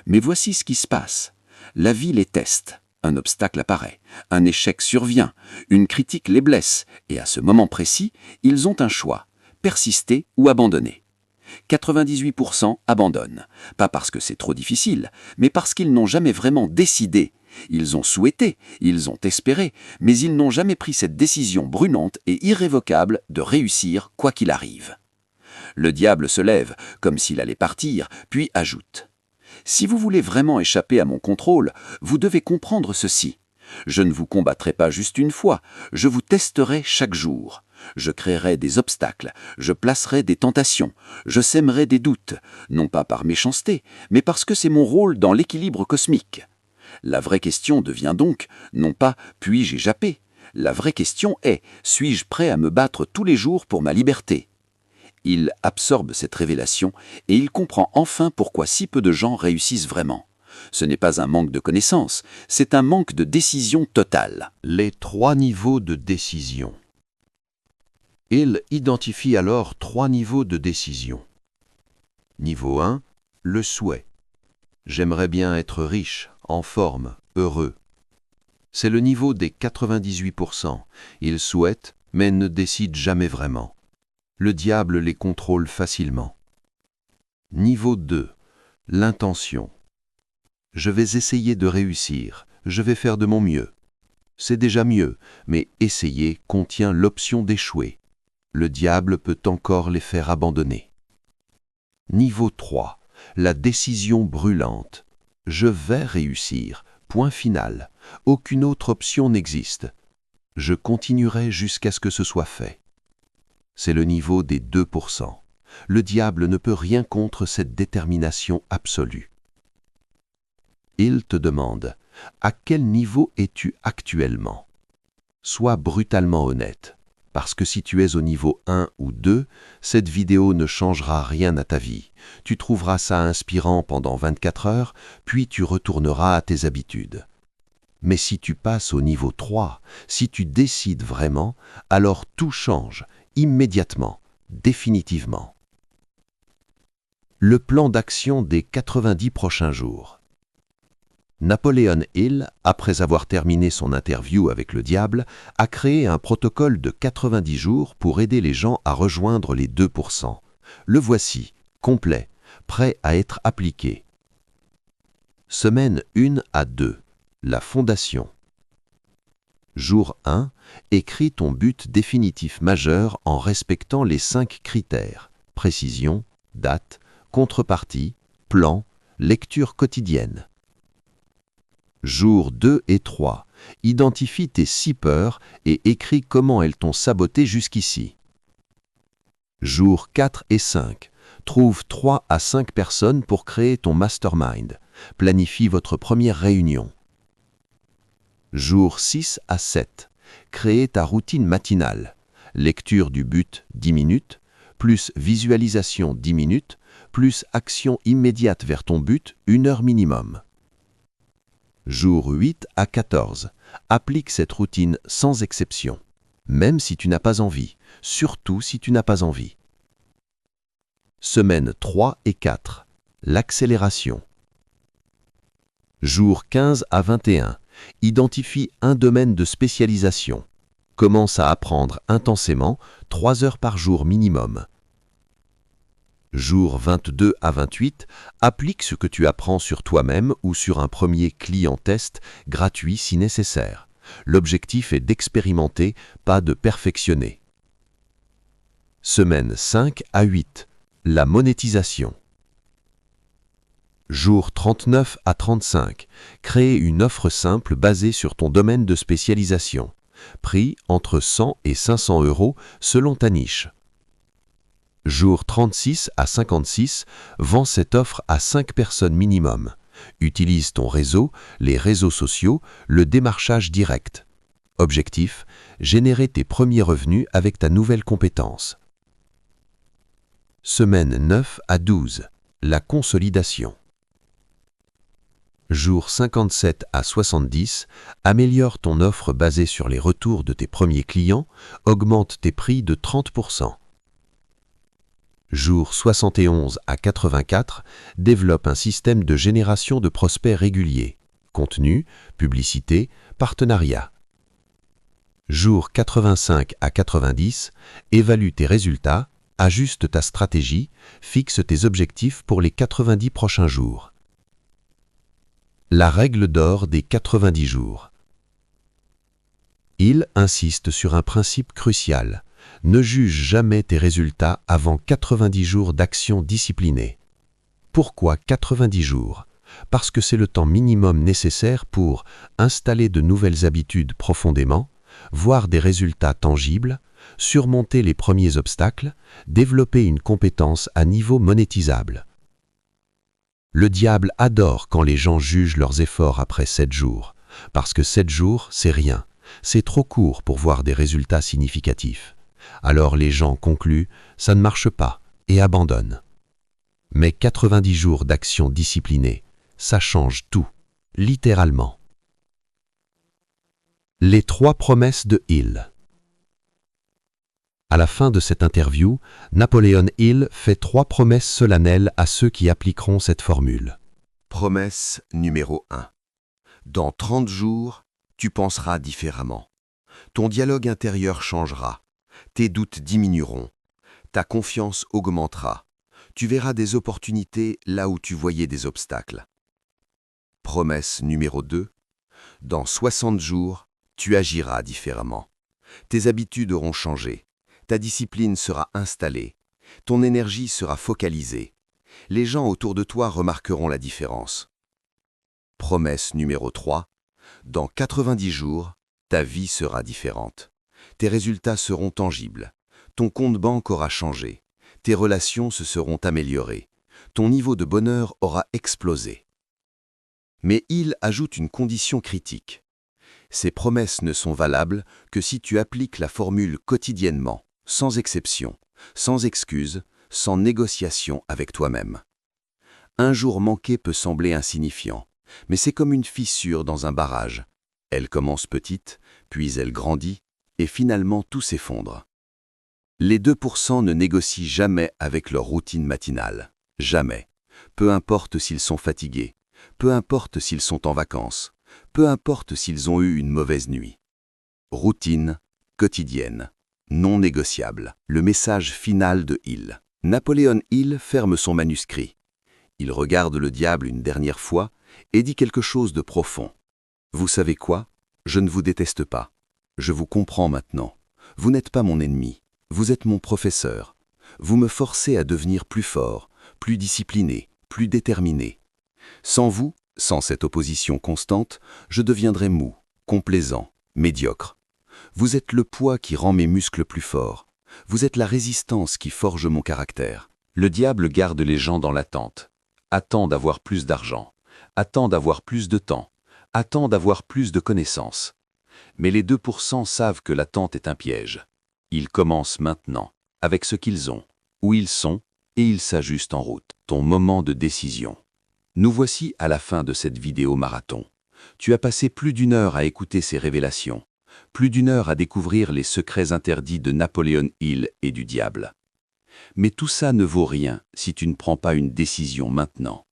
Mais voici ce qui se passe. La vie les teste. Un obstacle apparaît, un échec survient, une critique les blesse, et à ce moment précis, ils ont un choix, persister ou abandonner. 98% abandonnent, pas parce que c'est trop difficile, mais parce qu'ils n'ont jamais vraiment décidé. Ils ont souhaité, ils ont espéré, mais ils n'ont jamais pris cette décision brûlante et irrévocable de réussir quoi qu'il arrive. Le diable se lève, comme s'il allait partir, puis ajoute « Si vous voulez vraiment échapper à mon contrôle, vous devez comprendre ceci. Je ne vous combattrai pas juste une fois, je vous testerai chaque jour. Je créerai des obstacles, je placerai des tentations, je sèmerai des doutes, non pas par méchanceté, mais parce que c'est mon rôle dans l'équilibre cosmique. La vraie question devient donc, non pas « puis-je échapper ?», la vraie question est « suis-je prêt à me battre tous les jours pour ma liberté ?» Il absorbe cette révélation et il comprend enfin pourquoi si peu de gens réussissent vraiment. Ce n'est pas un manque de connaissances, c'est un manque de décision totale. Les 3 niveaux de décision. Il identifie alors 3 niveaux de décision. Niveau 1, le souhait. J'aimerais bien être riche, en forme, heureux. C'est le niveau des 98%. Ils souhaitent, mais ne décident jamais vraiment. Le diable les contrôle facilement. Niveau 2, l'intention. Je vais essayer de réussir, je vais faire de mon mieux. C'est déjà mieux, mais essayer contient l'option d'échouer. Le diable peut encore les faire abandonner. Niveau 3, la décision brûlante. Je vais réussir, point final. Aucune autre option n'existe. Je continuerai jusqu'à ce que ce soit fait. C'est le niveau des 2%. Le diable ne peut rien contre cette détermination absolue. Il te demande « À quel niveau es-tu actuellement ?» Sois brutalement honnête, parce que si tu es au niveau 1 ou 2, cette vidéo ne changera rien à ta vie. Tu trouveras ça inspirant pendant 24 heures, puis tu retourneras à tes habitudes. Mais si tu passes au niveau 3, si tu décides vraiment, alors tout change, immédiatement, définitivement. Le plan d'action des 90 prochains jours. Napoléon Hill, après avoir terminé son interview avec le diable, a créé un protocole de 90 jours pour aider les gens à rejoindre les 2%. Le voici, complet, prêt à être appliqué. Semaine 1 à 2. La fondation. Jour 1. Écris ton but définitif majeur en respectant les 5 critères. Précision, date, contrepartie, plan, lecture quotidienne. Jour 2 et 3. Identifie tes 6 peurs et écris comment elles t'ont saboté jusqu'ici. Jour 4 et 5. Trouve 3 à 5 personnes pour créer ton mastermind. Planifie votre première réunion. Jour 6 à 7. Créer ta routine matinale. Lecture du but 10 minutes, plus visualisation 10 minutes, plus action immédiate vers ton but 1 heure minimum. Jour 8 à 14. Applique cette routine sans exception, même si tu n'as pas envie, surtout si tu n'as pas envie. Semaine 3 et 4. L'accélération. Jour 15 à 21. Identifie un domaine de spécialisation. Commence à apprendre intensément 3 heures par jour minimum. Jour 22 à 28. Applique ce que tu apprends sur toi-même ou sur un premier client test gratuit si nécessaire. L'objectif est d'expérimenter, pas de perfectionner. Semaine 5 à 8. La monétisation. Jour 39 à 35. Créer une offre simple basée sur ton domaine de spécialisation. Prix entre 100 et 500 € selon ta niche. Jour 36 à 56. Vends cette offre à 5 personnes minimum. Utilise ton réseau, les réseaux sociaux, le démarchage direct. Objectif, générer tes premiers revenus avec ta nouvelle compétence. Semaine 9 à 12. La consolidation. Jour 57 à 70, améliore ton offre basée sur les retours de tes premiers clients, augmente tes prix de 30%. Jour 71 à 84, développe un système de génération de prospects réguliers. Contenu, publicité, partenariat. Jour 85 à 90, évalue tes résultats, ajuste ta stratégie, fixe tes objectifs pour les 90 prochains jours. La règle d'or des 90 jours. Il insiste sur un principe crucial. Ne juge jamais tes résultats avant 90 jours d'action disciplinée. Pourquoi 90 jours ? Parce que c'est le temps minimum nécessaire pour installer de nouvelles habitudes profondément, voir des résultats tangibles, surmonter les premiers obstacles, développer une compétence à niveau monétisable. Le diable adore quand les gens jugent leurs efforts après 7 jours, parce que 7 jours, c'est rien, c'est trop court pour voir des résultats significatifs. Alors les gens concluent « ça ne marche pas » et abandonnent. Mais 90 jours d'action disciplinée, ça change tout, littéralement. Les 3 promesses de Hill. À la fin de cette interview, Napoléon Hill fait 3 promesses solennelles à ceux qui appliqueront cette formule. Promesse numéro 1. Dans 30 jours, tu penseras différemment. Ton dialogue intérieur changera. Tes doutes diminueront. Ta confiance augmentera. Tu verras des opportunités là où tu voyais des obstacles. Promesse numéro 2. Dans 60 jours, tu agiras différemment. Tes habitudes auront changé. Ta discipline sera installée. Ton énergie sera focalisée. Les gens autour de toi remarqueront la différence. Promesse numéro 3. Dans 90 jours, ta vie sera différente. Tes résultats seront tangibles. Ton compte banque aura changé. Tes relations se seront améliorées. Ton niveau de bonheur aura explosé. Mais il ajoute une condition critique. Ces promesses ne sont valables que si tu appliques la formule quotidiennement, sans exception, sans excuse, sans négociation avec toi-même. Un jour manqué peut sembler insignifiant, mais c'est comme une fissure dans un barrage. Elle commence petite, puis elle grandit, et finalement tout s'effondre. Les 2% ne négocient jamais avec leur routine matinale. Jamais. Peu importe s'ils sont fatigués, peu importe s'ils sont en vacances, peu importe s'ils ont eu une mauvaise nuit. Routine quotidienne, non négociable. Le message final de Hill. Napoléon Hill ferme son manuscrit. Il regarde le diable une dernière fois et dit quelque chose de profond. Vous savez quoi ? Je ne vous déteste pas. Je vous comprends maintenant. Vous n'êtes pas mon ennemi. Vous êtes mon professeur. Vous me forcez à devenir plus fort, plus discipliné, plus déterminé. Sans vous, sans cette opposition constante, je deviendrais mou, complaisant, médiocre. Vous êtes le poids qui rend mes muscles plus forts. Vous êtes la résistance qui forge mon caractère. Le diable garde les gens dans l'attente. Attend d'avoir plus d'argent. Attend d'avoir plus de temps. attend d'avoir plus de connaissances. Mais les 2% savent que l'attente est un piège. Ils commencent maintenant, avec ce qu'ils ont, où ils sont, et ils s'ajustent en route. Ton moment de décision. Nous voici à la fin de cette vidéo marathon. Tu as passé plus d'1 heure à écouter ces révélations, plus d'1 heure à découvrir les secrets interdits de Napoleon Hill et du diable. Mais tout ça ne vaut rien si tu ne prends pas une décision maintenant.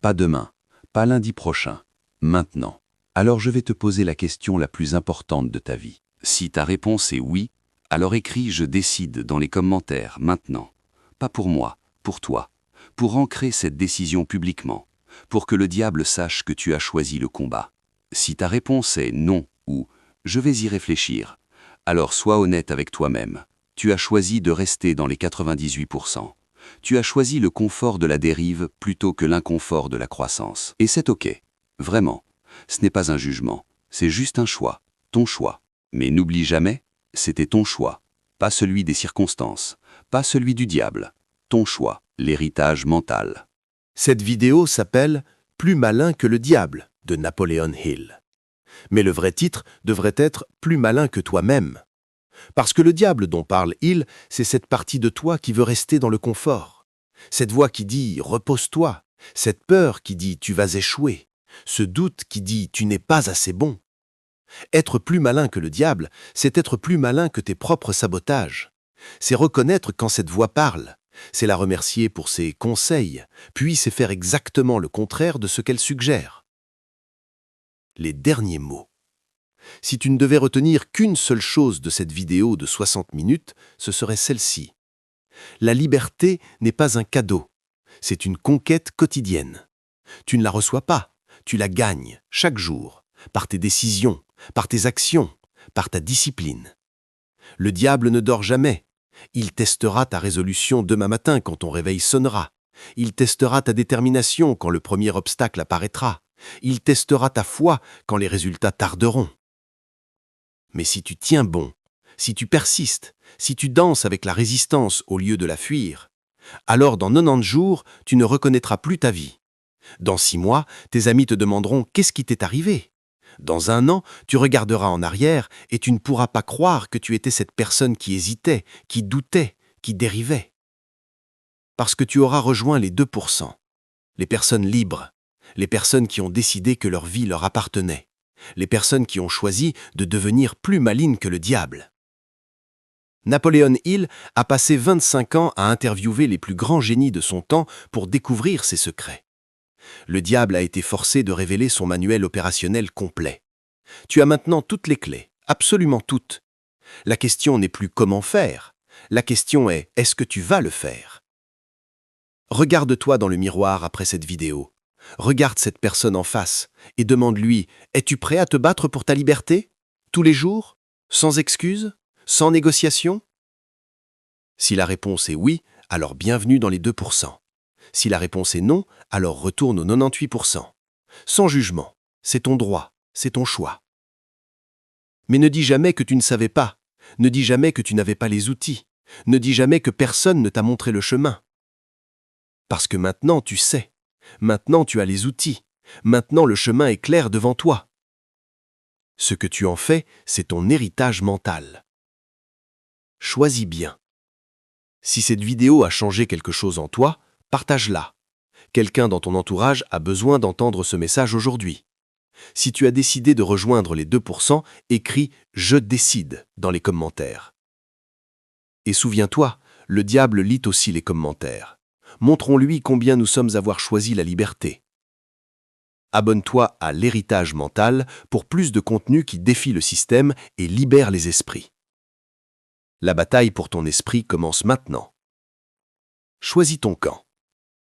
Pas demain, pas lundi prochain, maintenant. Alors je vais te poser la question la plus importante de ta vie. Si ta réponse est oui, alors écris « Je décide » dans les commentaires maintenant. Pas pour moi, pour toi. Pour ancrer cette décision publiquement. Pour que le diable sache que tu as choisi le combat. Si ta réponse est non ou « Je vais y réfléchir », alors sois honnête avec toi-même. Tu as choisi de rester dans les 98%. Tu as choisi le confort de la dérive plutôt que l'inconfort de la croissance. Et c'est OK. Vraiment. Ce n'est pas un jugement. C'est juste un choix. Ton choix. Mais n'oublie jamais, c'était ton choix. Pas celui des circonstances. Pas celui du diable. Ton choix. L'héritage mental. Cette vidéo s'appelle « Plus malin que le diable » de Napoleon Hill. Mais le vrai titre devrait être « Plus malin que toi-même ». Parce que le diable dont parle Hill, c'est cette partie de toi qui veut rester dans le confort. Cette voix qui dit « repose-toi », cette peur qui dit « tu vas échouer », ce doute qui dit « tu n'es pas assez bon ». Être plus malin que le diable, c'est être plus malin que tes propres sabotages. C'est reconnaître quand cette voix parle. C'est la remercier pour ses conseils, puis c'est faire exactement le contraire de ce qu'elle suggère. Les derniers mots. Si tu ne devais retenir qu'une seule chose de cette vidéo de 60 minutes, ce serait celle-ci. La liberté n'est pas un cadeau, c'est une conquête quotidienne. Tu ne la reçois pas, tu la gagnes chaque jour, par tes décisions, par tes actions, par ta discipline. Le diable ne dort jamais. Il testera ta résolution demain matin quand ton réveil sonnera. Il testera ta détermination quand le premier obstacle apparaîtra. Il testera ta foi quand les résultats tarderont. Mais si tu tiens bon, si tu persistes, si tu danses avec la résistance au lieu de la fuir, alors dans 90 jours, tu ne reconnaîtras plus ta vie. Dans 6 mois, tes amis te demanderont « Qu'est-ce qui t'est arrivé ?» Dans 1 an, tu regarderas en arrière et tu ne pourras pas croire que tu étais cette personne qui hésitait, qui doutait, qui dérivait. Parce que tu auras rejoint les 2%, les personnes libres, les personnes qui ont décidé que leur vie leur appartenait, les personnes qui ont choisi de devenir plus malines que le diable. Napoleon Hill a passé 25 ans à interviewer les plus grands génies de son temps pour découvrir ses secrets. Le diable a été forcé de révéler son manuel opérationnel complet. Tu as maintenant toutes les clés, absolument toutes. La question n'est plus comment faire, la question est est-ce que tu vas le faire? Regarde-toi dans le miroir après cette vidéo. Regarde cette personne en face et demande-lui « Es-tu prêt à te battre pour ta liberté? Tous les jours? Sans excuse? Sans négociation ?» Si la réponse est oui, alors bienvenue dans les 2%. Si la réponse est non, alors retourne aux 98%. Sans jugement, c'est ton droit, c'est ton choix. Mais ne dis jamais que tu ne savais pas, ne dis jamais que tu n'avais pas les outils, ne dis jamais que personne ne t'a montré le chemin. Parce que maintenant tu sais, maintenant tu as les outils, maintenant le chemin est clair devant toi. Ce que tu en fais, c'est ton héritage mental. Choisis bien. Si cette vidéo a changé quelque chose en toi, partage-la. Quelqu'un dans ton entourage a besoin d'entendre ce message aujourd'hui. Si tu as décidé de rejoindre les 2%, écris « Je décide » dans les commentaires. Et souviens-toi, le diable lit aussi les commentaires. Montrons-lui combien nous sommes à avoir choisi la liberté. Abonne-toi à l'héritage mental pour plus de contenu qui défie le système et libère les esprits. La bataille pour ton esprit commence maintenant. Choisis ton camp.